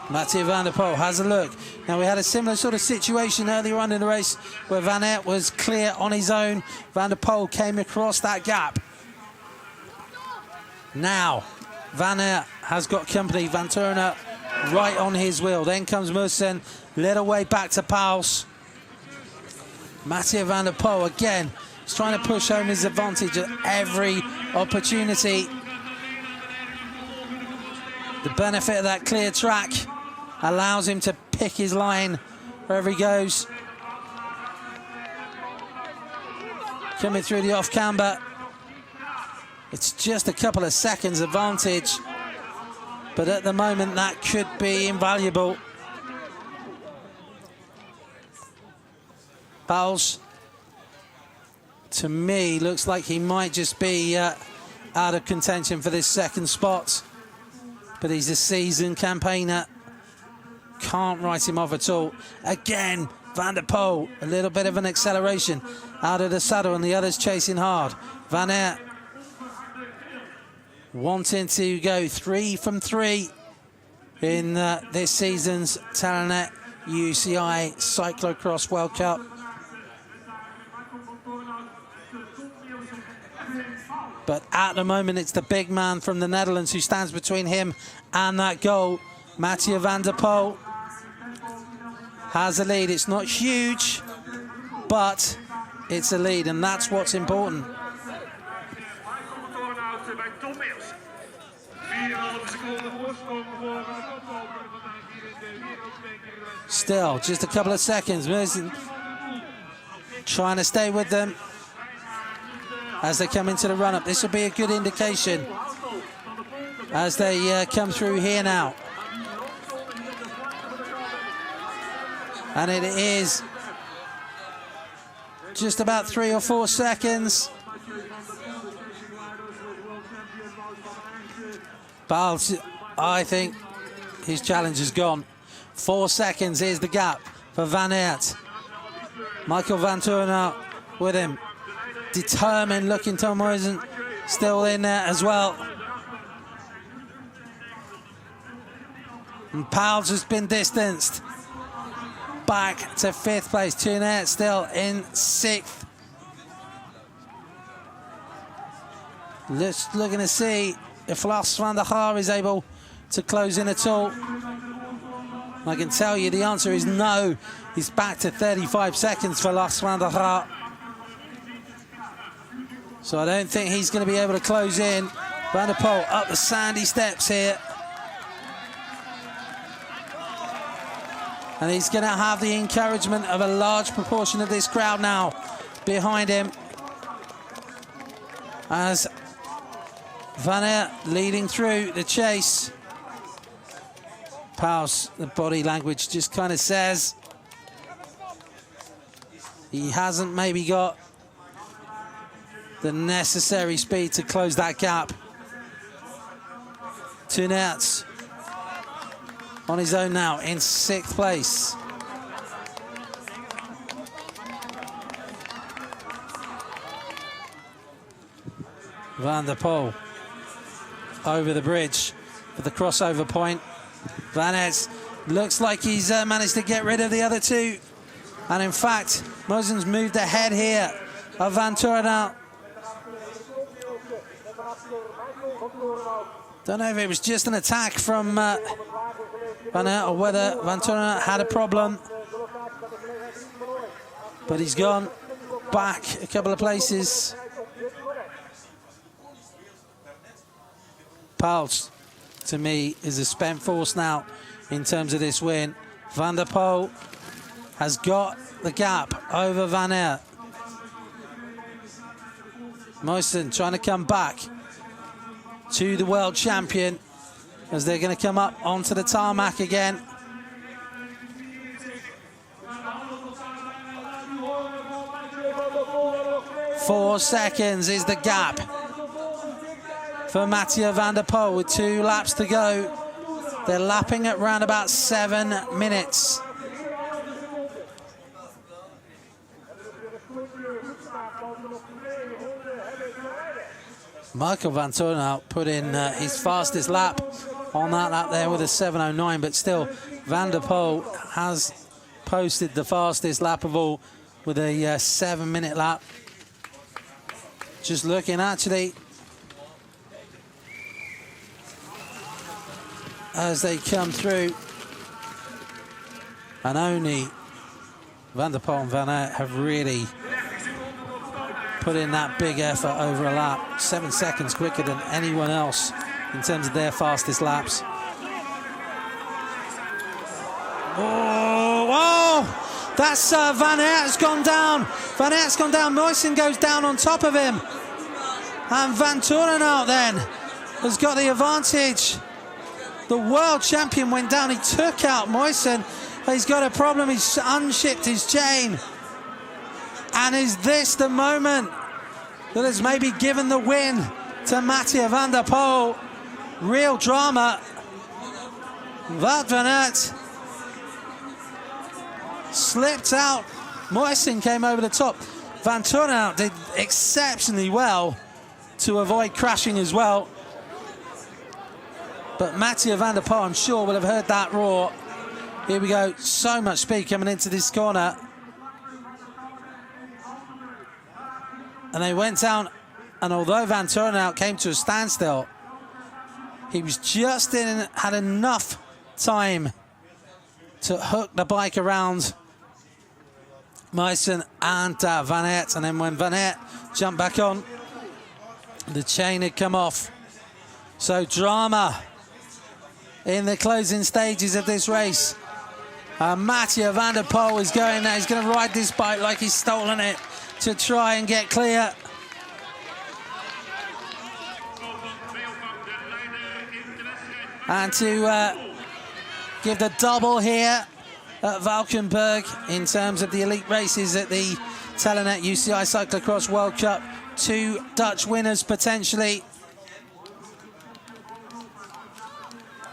Mathieu van der Poel has a look. Now, we had a similar sort of situation earlier on in the race where Van Aert was clear on his own. Van der Poel came across that gap. Now, Van Aert has got company. Van Turner right on his wheel. Then comes Mussen, little way back to Pauls. Mathieu van der Poel again is trying to push home his advantage at every opportunity. The benefit of that clear track allows him to pick his line wherever he goes. Coming through the off-camber. It's just a couple of seconds advantage, but at the moment that could be invaluable. Pauls, to me, looks like he might just be out of contention for this second spot, but he's a seasoned campaigner. Can't write him off at all. Again, Van der Poel, a little bit of an acceleration out of the saddle, and the others chasing hard. Van Aert wanting to go 3 from 3 in this season's Telenet UCI Cyclo-cross World Cup. But at the moment, it's the big man from the Netherlands who stands between him and that goal. Mathieu van der Poel has a lead. It's not huge, but it's a lead, and that's what's important. Still, just a couple of seconds. Trying to stay with them as they come into the run-up. This will be a good indication as they come through here now. And it is just about 3 or 4 seconds. Pauls, I think his challenge is gone. 4 seconds, here's the gap for Van Aert. Michael Van Turner with him. Determined looking Tom Moisen still in there as well. And Pauls has been distanced. Back to 5th place. Tunet still in 6th. Just looking to see if Lars van der Haar is able to close in at all. I can tell you the answer is no. He's back to 35 seconds for Lars van der Haar. So I don't think he's going to be able to close in. Van der Poel up the sandy steps here. And he's going to have the encouragement of a large proportion of this crowd now behind him, as Van Aert leading through the chase. Pauls, the body language just kind of says he hasn't maybe got the necessary speed to close that gap. Tunet on his own now in 6th place. Van der Poel over the bridge for the crossover point. Van Aert looks like he's managed to get rid of the other two. And in fact, Mosen's moved ahead here of Van Turner. Don't know if it was just an attack from Van Aert or whether Van Turner had a problem. But he's gone back a couple of places. Pauls, to me, is a spent force now in terms of this win. Van der Poel has got the gap over Van Aert. Moisen trying to come back. to the world champion as they're going to come up onto the tarmac again. Four seconds is the gap for Mathieu van der Poel with 2 laps to go. They're lapping at around about 7 minutes. Michael Vantorenhout put in his fastest lap on that lap there with a 7:09, but still Van der Poel has posted the fastest lap of all with a 7-minute lap. Just looking actually as they come through, and only Van der Poel and Van Aert have really put in that big effort over a lap. 7 seconds quicker than anyone else in terms of their fastest laps. Oh, whoa! That's Van Aert's gone down. Van Aert's gone down. Moisen goes down on top of him. And Vantorenhout then has got the advantage. The world champion went down. He took out Moisen. He's got a problem. He's unshipped his chain. And is this the moment that has maybe given the win to Mathieu van der Poel? Real drama. Wout van Aert slipped out. Moisen came over the top. Vantorenhout did exceptionally well to avoid crashing as well. But Mathieu van der Poel, I'm sure, will have heard that roar. Here we go. So much speed coming into this corner. And they went down, and although Vantorenhout came to a standstill, he was just in, had enough time to hook the bike around Moisen and Van Aert. And then when Van Aert jumped back on, the chain had come off. So drama in the closing stages of this race. Mathieu van der Poel is going there. He's going to ride this bike like he's stolen it to try and get clear. And to give the double here at Valkenburg in terms of the elite races at the Telenet UCI Cyclo-cross World Cup. 2 Dutch winners potentially.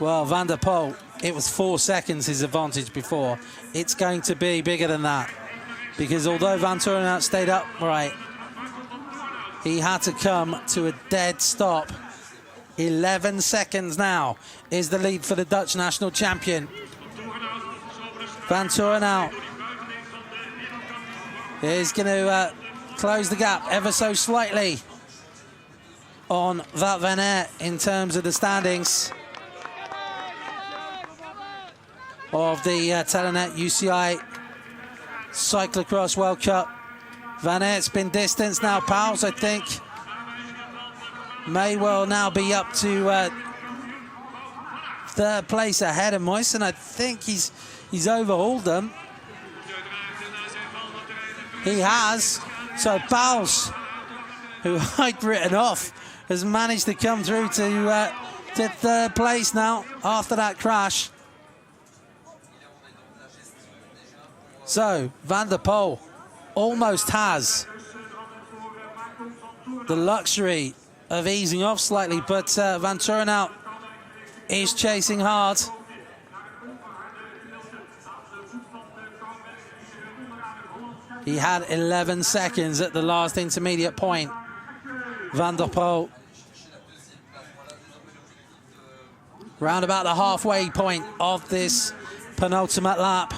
Well, Van der Poel, it was 4 seconds his advantage before. It's going to be bigger than that, because although Vantorenhout stayed upright, he had to come to a dead stop. 11 seconds now is the lead for the Dutch national champion. Vantorenhout is going to close the gap ever so slightly on Wout van Aert in terms of the standings of the Telenet UCI Cyclo-cross World Cup. Van Aert's been distanced now. Pauwels, I think, may well now be up to third place ahead of Moisen. I think he's overhauled them. He has. So Pauwels, who I'd written off, has managed to come through to third place now after that crash. So Van der Poel almost has the luxury of easing off slightly, but Vantorenhout is chasing hard. He had 11 seconds at the last intermediate point. Van der Poel round about the halfway point of this penultimate lap.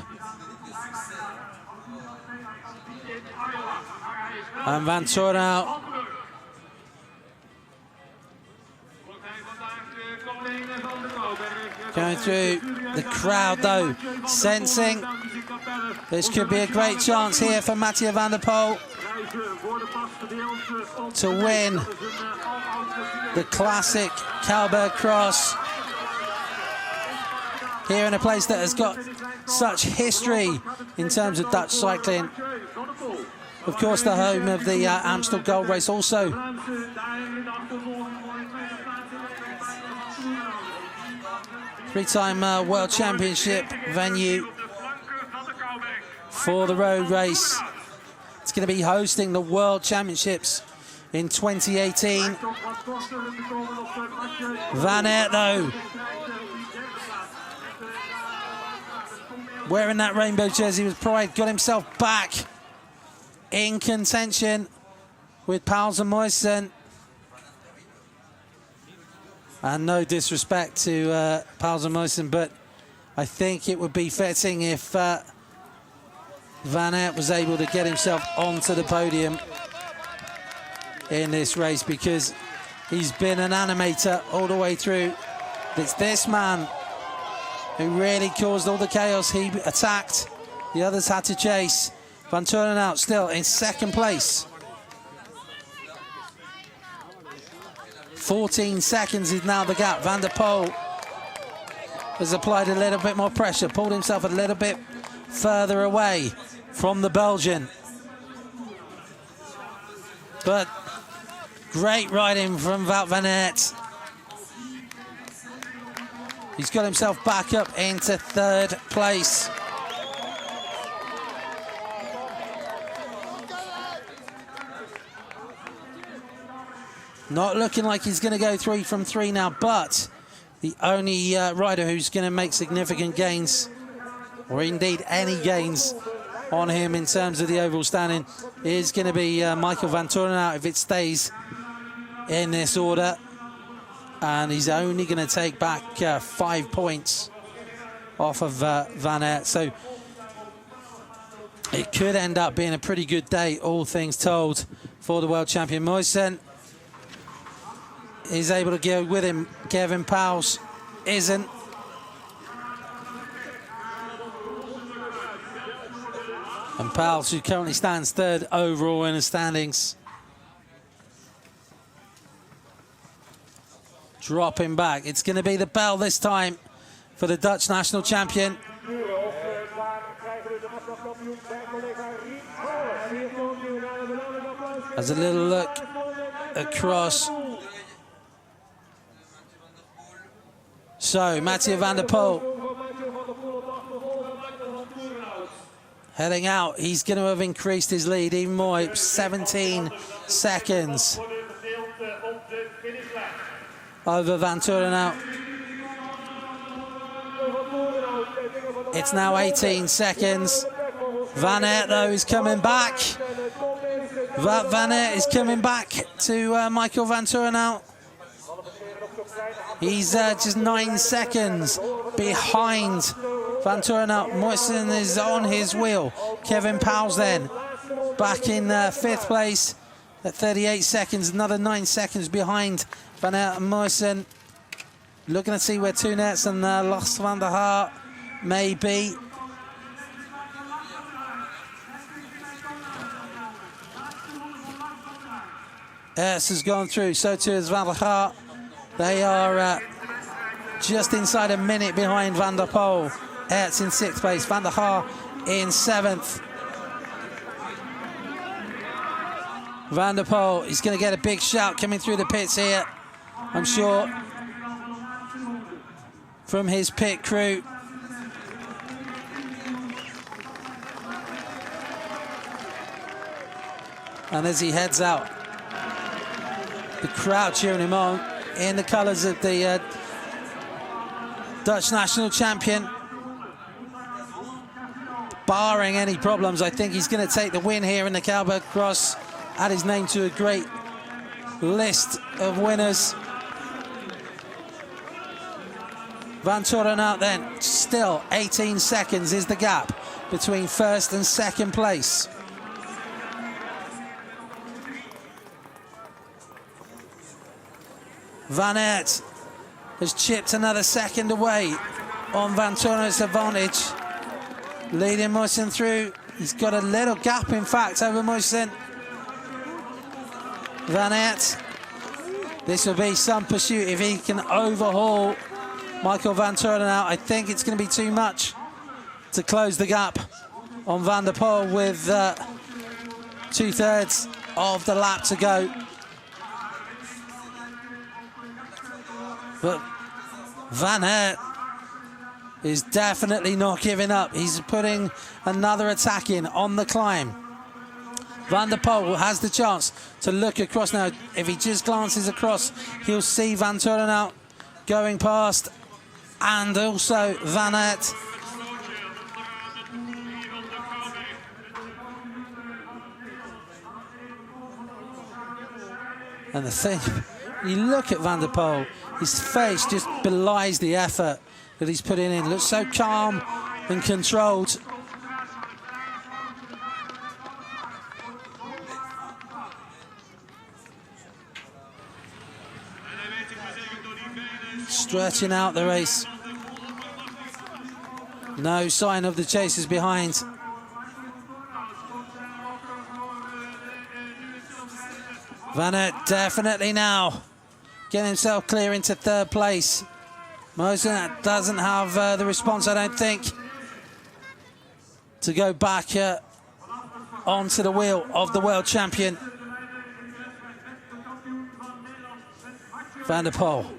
And Vantorenhout going through the crowd, though, sensing this could be a great chance here for Mathieu van der Poel to win the classic Valkenburg Cross here in a place that has got such history in terms of Dutch cycling. Of course, the home of the Amstel Gold Race, also Three-time World Championship venue for the road race. It's going to be hosting the World Championships in 2018. Van Aert, though, wearing that rainbow jersey with pride, got himself back in contention with Pauls and Moysen. And no disrespect to Pauls and Moysen, but I think it would be fitting if Van Aert was able to get himself onto the podium in this race, because he's been an animator all the way through. It's this man who really caused all the chaos. He attacked, the others had to chase. Van Turenhout still in second place. 14 seconds is now the gap. Van der Poel has applied a little bit more pressure, pulled himself a little bit further away from the Belgian. But great riding from Wout van Aert. He's got himself back up into third place. Not looking like he's going to go 3 from 3 now, but the only rider who's going to make significant gains, or indeed any gains on him in terms of the overall standing, is going to be Michael Van Turenhout if it stays in this order. And he's only going to take back 5 points off of Van Aert. So it could end up being a pretty good day, all things told, for the world champion. Moysen is able to go with him. Kevin Pauls isn't. And Pauls, who currently stands third overall in the standings, dropping back. It's going to be the bell this time for the Dutch national champion. As a little look across. So, Mathieu van der Poel heading out. He's going to have increased his lead even more. 17 seconds over Van Turenhout. It's now 18 seconds. Van Aert, though, is coming back. Van Aert is coming back to Michael Van Turenhout. He's just 9 seconds behind Van Turenhout. Moysen is on his wheel. Kevin Pauls then back in 5th place at 38 seconds. Another 9 seconds behind Van Aert and Moysen. Looking to see where Toonets and Lars van der Haar may be. Ertz has gone through, so too has Van der Haar. They are just inside a minute behind Van der Poel. Ertz in 6th place, Van der Haar in 7th. Van der Poel is going to get a big shout coming through the pits here, I'm sure, from his pit crew. And as he heads out, the crowd cheering him on in the colours of the Dutch national champion. Barring any problems, I think he's going to take the win here in the Cyclo-cross. Add his name to a great list of winners. Van Turenhout then, still 18 seconds is the gap between 1st and 2nd place. Van Aert has chipped another second away on Van Turenhout's advantage. Leading Moysen through. He's got a little gap, in fact, over Moysen. Van Aert. This will be some pursuit if he can overhaul Michael Van Turenhout. I think it's going to be too much to close the gap on Van der Poel with 2/3 of the lap to go. But Van Aert is definitely not giving up. He's putting another attack in on the climb. Van der Poel has the chance to look across now. If he just glances across, he'll see Van Turenhout going past, and also Van Aert. And the thing, you look at Van der Poel, his face just belies the effort that he's putting in. Looks so calm and controlled. Stretching out the race. No sign of the chasers behind. Van Aert definitely now getting himself clear into third place. Mosen doesn't have the response, I don't think, to go back onto the wheel of the world champion. Van der Poel.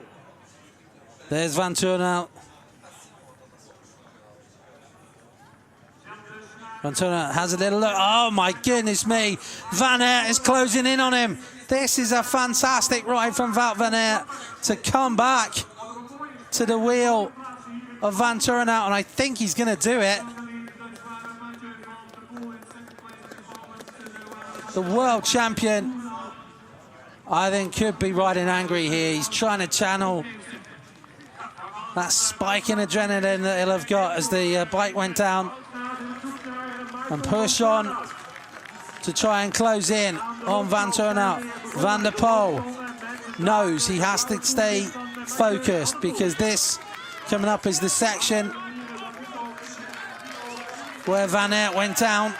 There's Van Turenhout. Van Turenhout has a little look. Oh my goodness me. Van Aert is closing in on him. This is a fantastic ride from Wout van Aert to come back to the wheel of Van Turenhout, and I think he's going to do it. The world champion, I think, could be riding angry here. He's trying to channel that spike in adrenaline that he'll have got as the bike went down, and push on to try and close in on Van Turenhout. Van der Poel knows he has to stay focused, because this coming up is the section where Van Aert went down.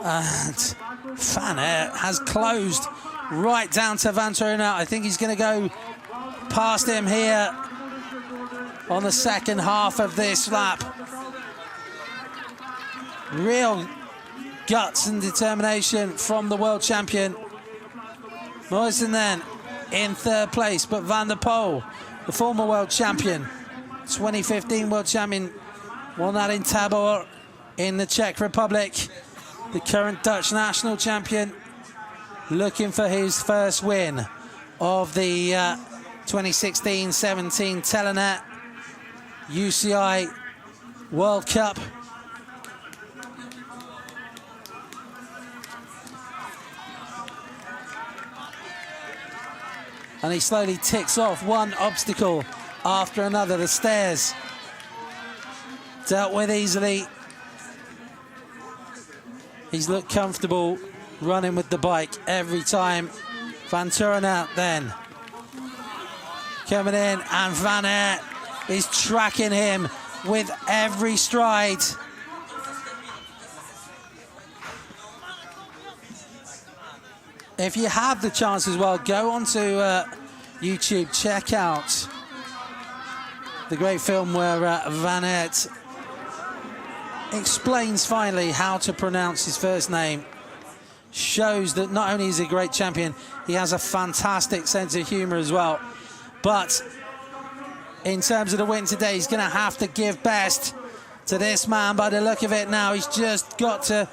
And Van Aert has closed right down to Van Turenhout. I think he's going to go past him here on the second half of this lap. Real guts and determination from the world champion. Moisen then in third place, but Van der Poel, the former world champion, 2015 world champion, won that in Tabor in the Czech Republic. The current Dutch national champion, looking for his first win of the 2016-17 Telenet UCI World Cup. And he slowly ticks off one obstacle after another. The stairs dealt with easily. He's looked comfortable running with the bike every time. Van Turenhout then coming in, and Van Aert is tracking him with every stride. If you have the chance as well, go onto YouTube, check out the great film where Van Aert explains finally how to pronounce his first name. Shows that not only is he a great champion, he has a fantastic sense of humor as well. But in terms of the win today, he's going to have to give best to this man. By the look of it now, he's just got to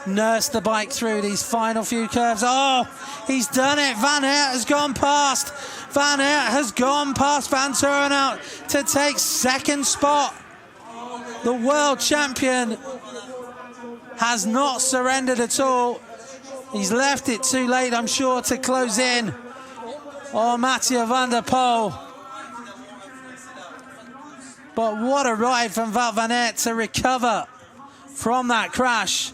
nurse the bike through these final few curves. Oh, he's done it. Van Aert has gone past. Van Aert has gone past Van Turenhout to take second spot. The world champion has not surrendered at all. He's left it too late, I'm sure, to close in on Mathieu van der Poel. But what a ride from Wout van Aert to recover from that crash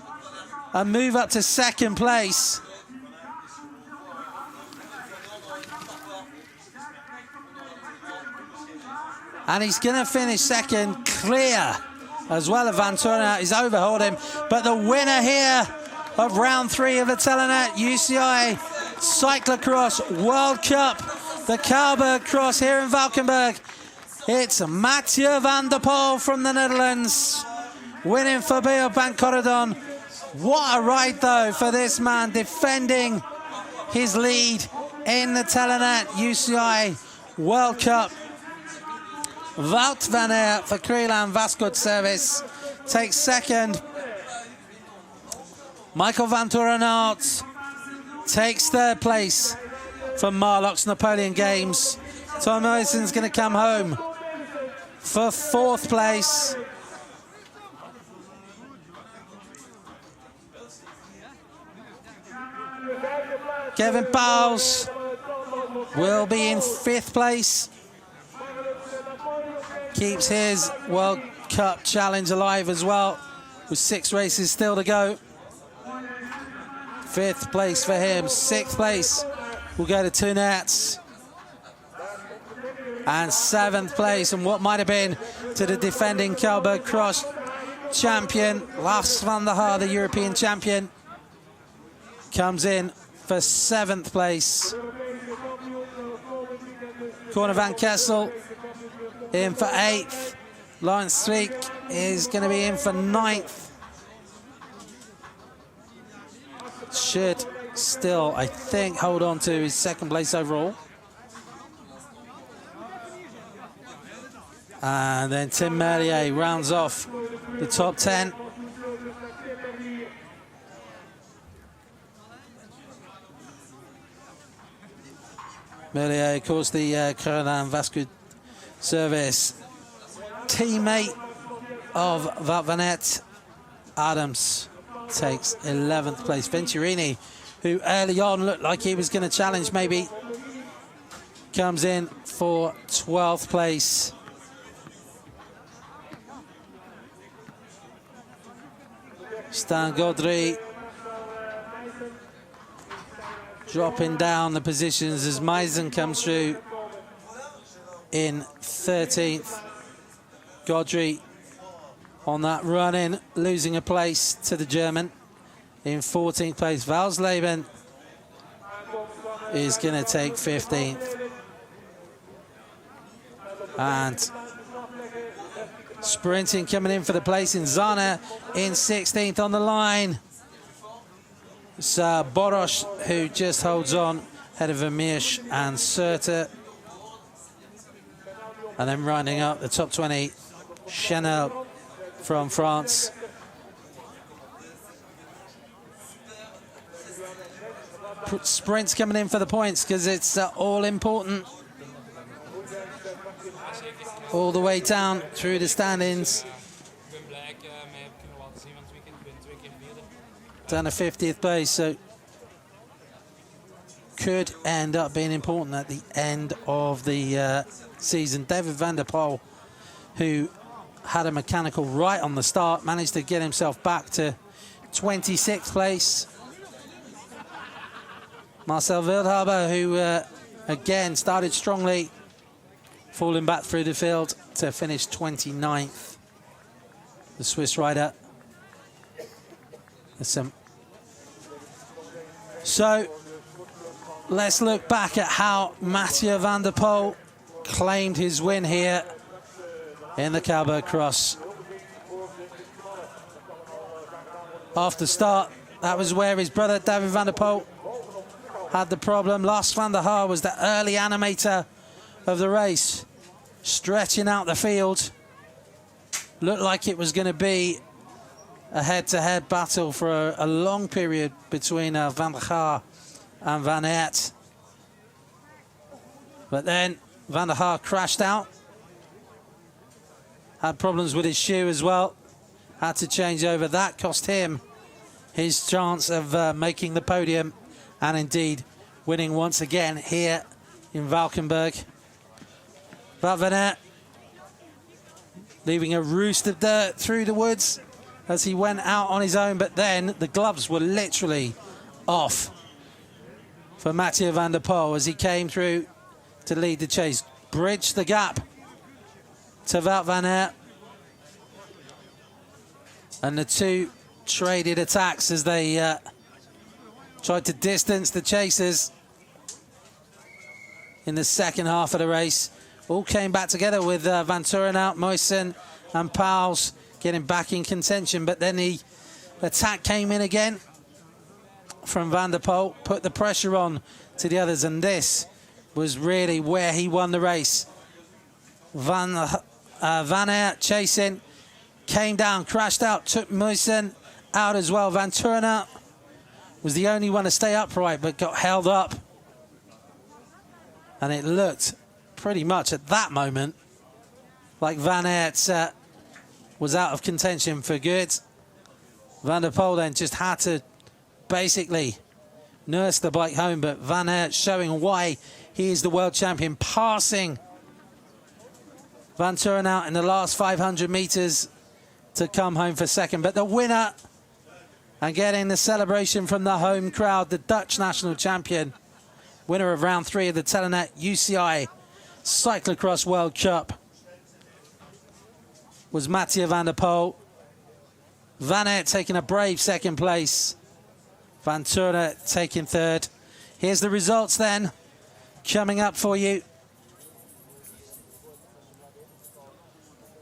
and move up to second place. And he's going to finish second, clear as well as Van Turenhout. He's overhauled him. But the winner here of round 3 of the Telenet UCI Cyclo-cross World Cup, the Valkenburg Cross here in Valkenburg, it's Mathieu van der Poel from the Netherlands, winning for Beobank Corridon. What a ride though for this man, defending his lead in the Telenet UCI World Cup. Wout van Aert for Creelan Vascoud service takes second. Michael van Torenhout takes third place for Marlock's Napoleon Games. Tom Morrison's going to come home for fourth place. Kevin Pauwels will be in fifth place. Keeps his World Cup challenge alive as well, with 6 races still to go. Fifth place for him. Sixth place will go to Toonets. And seventh place, and what might have been to the defending Calberg-Cross champion, Lars van der Haar, the European champion, comes in for seventh place. Corne van Kessel in for eighth. Lawrence Streak is going to be in for ninth. Should still, I think, hold on to his second place overall. And then Tim Merlier rounds off the top 10. Merlier, of course, the Creelan Vascoud service teammate of Wout van Aert. Adams takes 11th place. Venturini, who early on looked like he was going to challenge maybe, comes in for 12th place. Stan Godry dropping down the positions as Meisen comes through in 13th. Godry on that run in, losing a place to the German in 14th place. Valsleben is going to take 15th. And sprinting coming in for the place in Zana in 16th on the line. It's Boros who just holds on ahead of Vermeersch and Surter. And then rounding up the top 20, Chanel from France. Sprints coming in for the points because it's all important. All the way down through the standings. Down to 50th place, so could end up being important at the end of the season. David van der Poel, who had a mechanical right on the start, managed to get himself back to 26th place. Marcel Wildhaber, who again started strongly, falling back through the field to finish 29th. The Swiss rider. So let's look back at how Mathieu van der Poel claimed his win here in the Calberg-Cross. After start, that was where his brother David van der Poel had the problem. Lars van der Haar was the early animator of the race, stretching out the field. Looked like it was going to be a head-to-head battle for a long period between Van der Haar and Van Aert. But then Van der Haar crashed out. Had problems with his shoe as well. Had to change over. That cost him his chance of making the podium and indeed winning once again here in Valkenburg. Wout van Aert leaving a roost of dirt through the woods as he went out on his own, but then the gloves were literally off for Mathieu van der Poel as he came through to lead the chase. Bridged the gap to Wout van Aert. And the two traded attacks as they tried to distance the chasers in the second half of the race. All came back together with Van Torenhout, Moisen and Pauwels getting back in contention, but then the attack came in again from Van der Poel, put the pressure on to the others, and this was really where he won the race. Van Aert chasing, came down, crashed out, took Muysen out as well. Van Turner was the only one to stay upright, but got held up. And it looked pretty much at that moment like Van Aert was out of contention for good. Van der Poel then just had to basically nurse the bike home, but Van Aert showing why he is the world champion, passing Van Turner out in the last 500 meters to come home for second. But the winner, and getting the celebration from the home crowd, the Dutch national champion, winner of round 3 of the Telenet UCI Cyclo-cross World Cup, was Mathieu van der Poel. Van Aert taking a brave second place. Van Turner taking third. Here's the results then, coming up for you.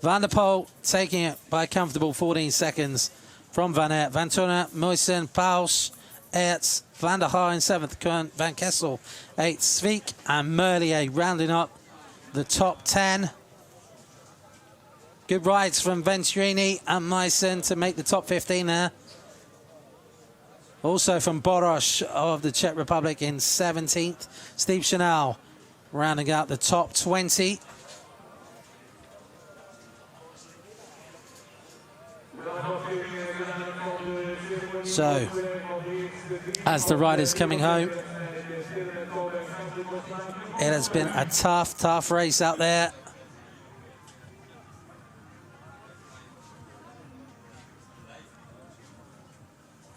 Van der Poel taking it by a comfortable 14 seconds from Van Aert. Van Turner, Muysen, Pauws, Aerts, Van der Haar in 7th, Kern, Van Kessel 8th, Sviek and Merlier rounding up the top 10. Good rides from Venturini and Muysen to make the top 15 there. Also from Boros of the Czech Republic in 17th. Steve Chanel rounding out the top 20. So, as the riders coming home, it has been a tough race out there.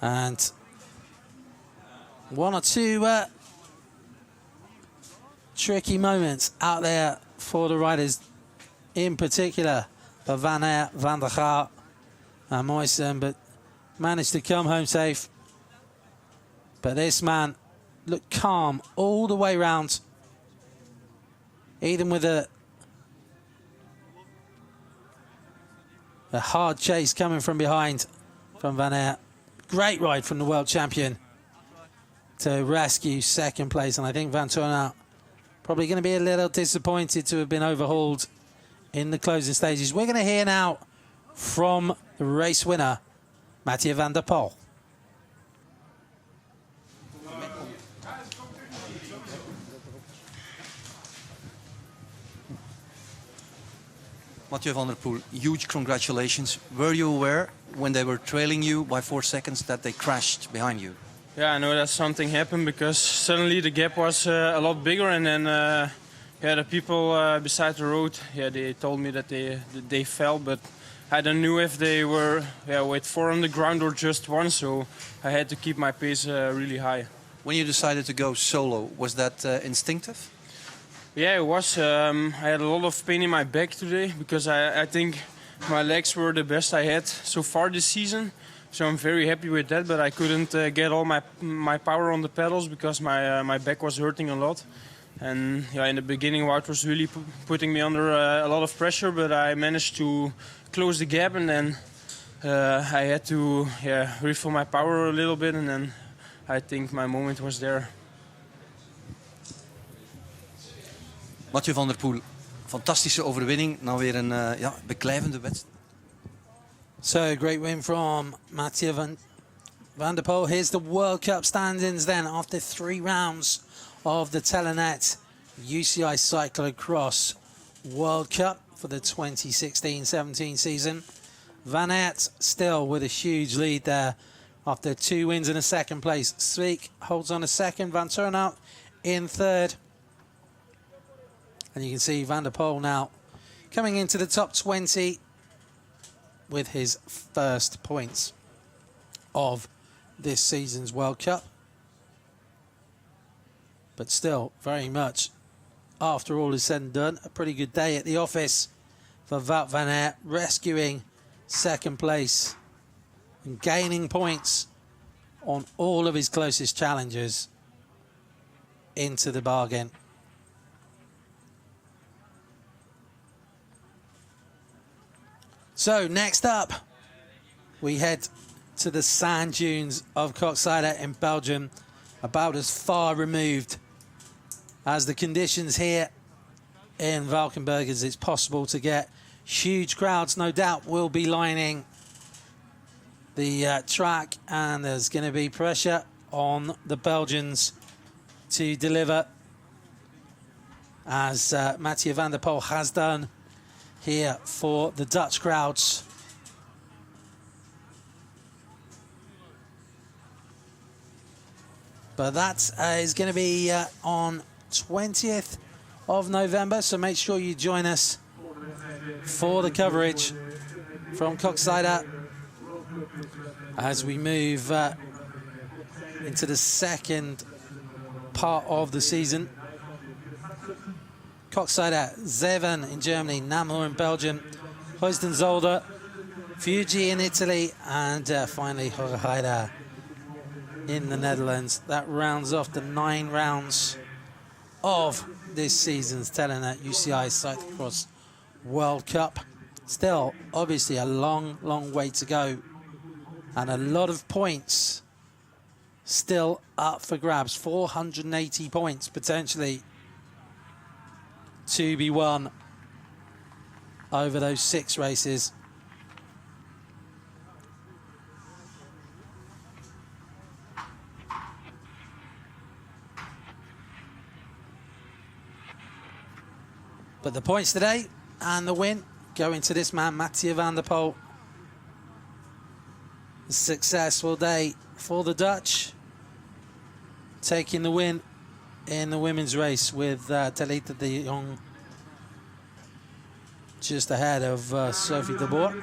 And one or two tricky moments out there for the riders, in particular for Van Aert, Van der Haar and Muysen, but managed to come home safe. But this man looked calm all the way round, even with a hard chase coming from behind from Van Aert. Great ride from the world champion to rescue second place, and I think Van Turner probably going to be a little disappointed to have been overhauled in the closing stages. We're going to hear now from the race winner, Mathieu van der Poel. Mathieu van der Poel, huge congratulations. Were you aware when they were trailing you by 4 seconds that they crashed behind you? Yeah, I know that something happened because suddenly the gap was a lot bigger, and then yeah, the people beside the road, yeah, they told me that they fell, but I don't know if they were with 4 on the ground or just 1, so I had to keep my pace really high. When you decided to go solo, was that instinctive? Yeah, it was. I had a lot of pain in my back today because I think my legs were the best I had so far this season. So I'm very happy with that, but I couldn't get all my power on the pedals because my back was hurting a lot. And yeah, in the beginning, Wout was really putting me under a lot of pressure, but I managed to close the gap, and then I had to refill my power a little bit, and then I think my moment was there. Mathieu van der Poel, fantastische overwinning. Nou weer een beklijvende wedstrijd. So, great win from Mathieu van der Poel. Here's the World Cup standings then after 3 rounds of the Telenet UCI Cyclo-cross World Cup for the 2016-17 season. Van Aert still with a huge lead there after 2 wins in a second place. Sviek holds on a second, Van Turner in third. And you can see Van der Poel now coming into the top 20 with his first points of this season's World Cup. But still, very much, after all is said and done, a pretty good day at the office for Wout van Aert, rescuing second place and gaining points on all of his closest challengers into the bargain. So next up, we head to the sand dunes of Koksijde in Belgium, about as far removed as the conditions here in Valkenburg as it's possible to get. Huge crowds, no doubt, will be lining the track, and there's going to be pressure on the Belgians to deliver, as Mathieu van der Poel has done here for the Dutch crowds. But that is going to be on 20th of November, so make sure you join us for the coverage from Koksijde as we move into the second part of the season. Koksijde, Zeven in Germany, Namur in Belgium, Heusden-Zolder, Fuji in Italy, and finally Hoogheide in the Netherlands. That rounds off the 9 rounds of this season's Telenet UCI Cyclo-cross World Cup. Still, obviously, a long, long way to go, and a lot of points still up for grabs. 480 points potentially to be won over those 6 races. But the points today and the win going to this man, Mathieu van der Poel. A successful day for the Dutch, taking the win in the women's race with Talita de Jong just ahead of Sophie de Boer.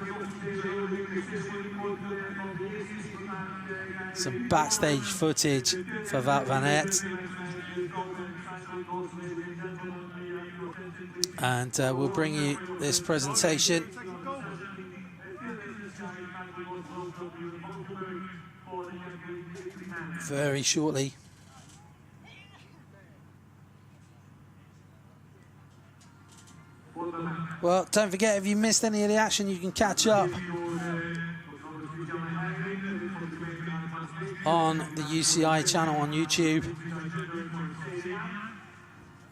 Some backstage footage for Wout van Aert. And we'll bring you this presentation very shortly. Well, don't forget, if you missed any of the action, you can catch up on the UCI channel on YouTube,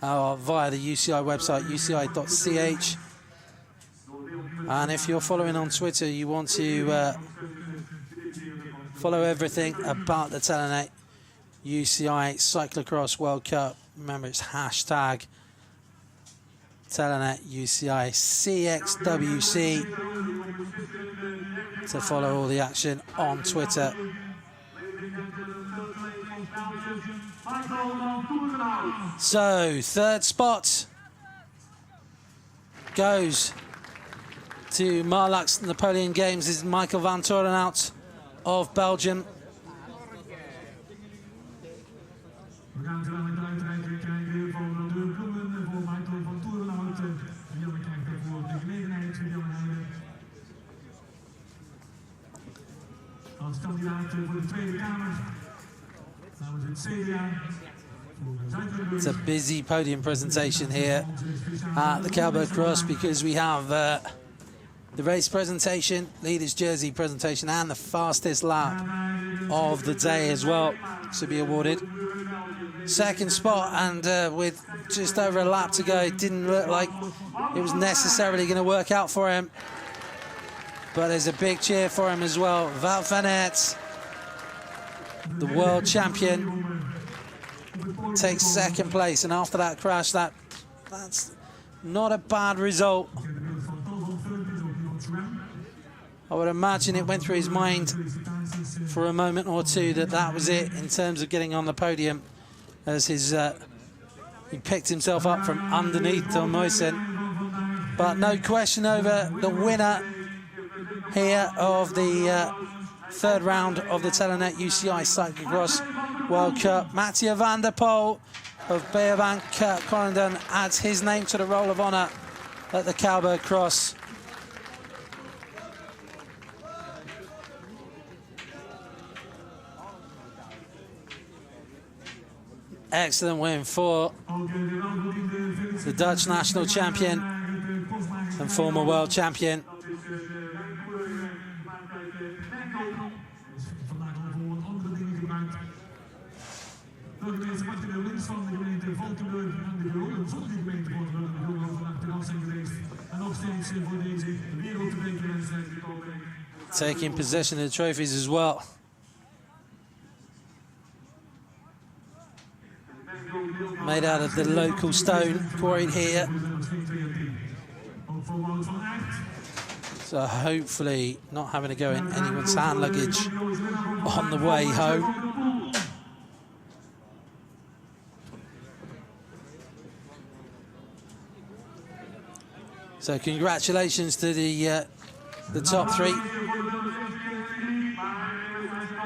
via the UCI website, uci.ch. And if you're following on Twitter, you want to follow everything about the Telenet UCI Cyclo-cross World Cup. Remember, it's hashtag Telenet UCI CXWC to follow all the action on Twitter. So, third spot goes to Marlux Napoleon Games. This is Michael van Torenhout of Belgium. It's a busy podium presentation here at the Cyclo-cross because we have the race presentation, leaders jersey presentation, and the fastest lap of the day as well to be awarded. Second spot, and with just over a lap to go, it didn't look like it was necessarily going to work out for him. But there's a big cheer for him as well. Wout van Aert, the world champion, takes second place, and after that crash, that's not a bad result. I would imagine it went through his mind for a moment or two that was it in terms of getting on the podium, as he picked himself up from underneath Tom Moysen. But no question over the winner here of the third round of the Telenet UCI Cyclo-cross World Cup. Mathieu van der Poel of Beerbank Corendon adds his name to the roll of honour at the Cyclo-cross. Excellent win for the Dutch national champion and former world champion. Valkenburg en de Gul, een zonnige gemeente voor de Gul, wat vandaag ten af zijn geweest. En nog steeds voor deze wereldbekerwedstrijd gekomen. Taking possession of the trophies as well. Made out of the local stone quarried here. So hopefully not having to go in anyone's hand luggage on the way home. So congratulations to the top three.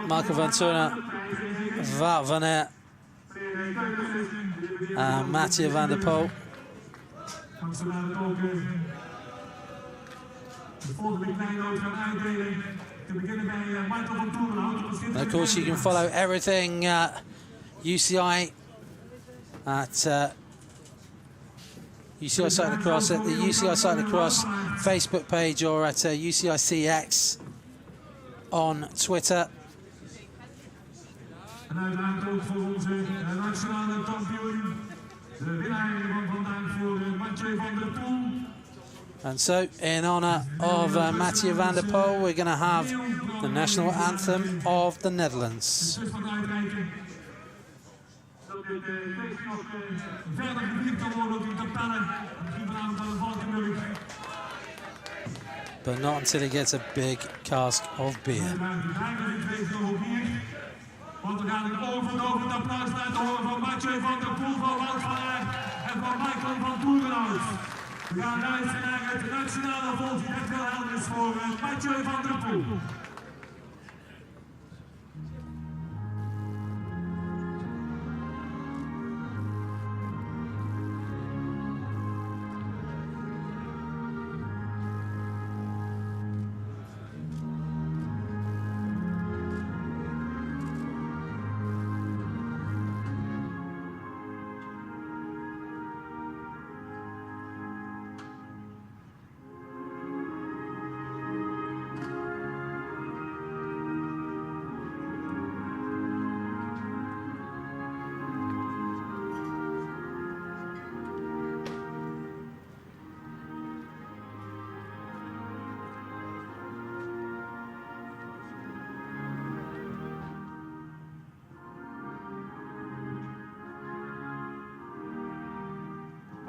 Michael van Turner, Wout van Aert, and Mathieu van der Poel. And of course, you can follow everything UCI at UCI Cyclo-cross at the UCI Cyclo-cross Facebook page or at UCI CX on Twitter. En uiteraard ook voor onze nationale kampioen, de winnaar van vandaag voor Mathieu van der Poel. And so, in honour of Mathieu van der Poel, we're going to have the national anthem of the Netherlands. But not until he gets a big cask of beer. Want we gaan een overweldigend applaus laten horen van Mathieu van der Poel, van Wout van Aert en van Michael van Toerenhout. We gaan luisteren naar het nationale volk die echt wel helder is voor Mathieu van der Poel.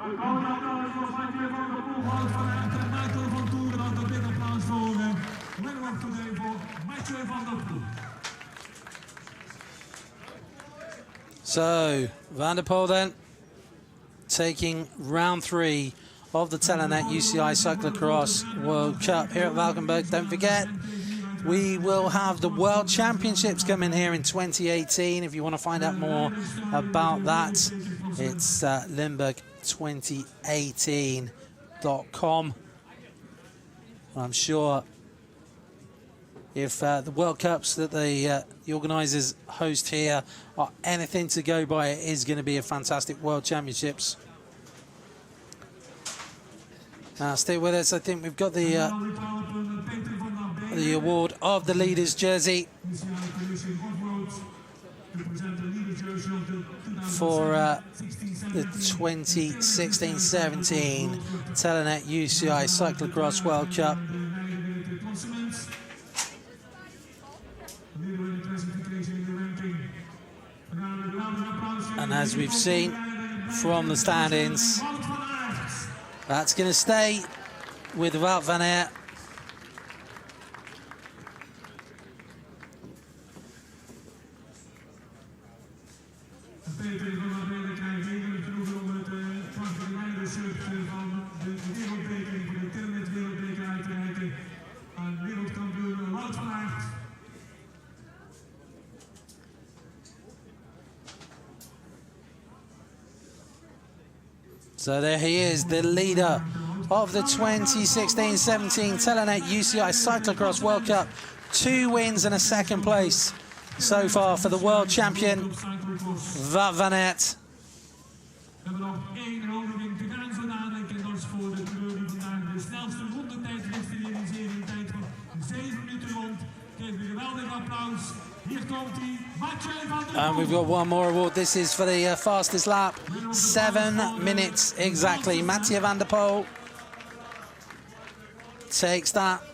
Een groot applaus voor Mathieu van der Poel, Wout van Aert en Michael van Toerenhout. Een big applaus voor winner of today voor Mathieu van der Poel. So, Van der Poel then taking round 3 of the Telenet UCI Cyclo-cross World Cup here at Valkenburg. Don't forget, we will have the World Championships coming here in 2018. If you want to find out more about that, it's limburg2018.com. I'm sure if the World Cups that the organisers host here are anything to go by, it is going to be a fantastic World Championships. Stay with us. I think we've got the award of the leaders jersey for the 2016-17 Telenet UCI Cyclo-cross World Cup. And as we've seen from the standings, that's going to stay with Wout van Aert. So there he is, the leader of the 2016-17 Telenet UCI Cyclo-cross World Cup. 2 wins and a 2nd place so far for the world champion, Wout van Aert. We hebben nog 1 huldiging te gaan zo dadelijk. En dat is voor de coureur die vandaag de snelste rondetijd heeft gerealiseerd. Een tijd van 7 minuten rond. Geef een geweldig applaus. Hier komt hij, Mathieu van der And we've got one more award. This is for the fastest lap. 7 minutes exactly. Mathieu van der Poel takes that.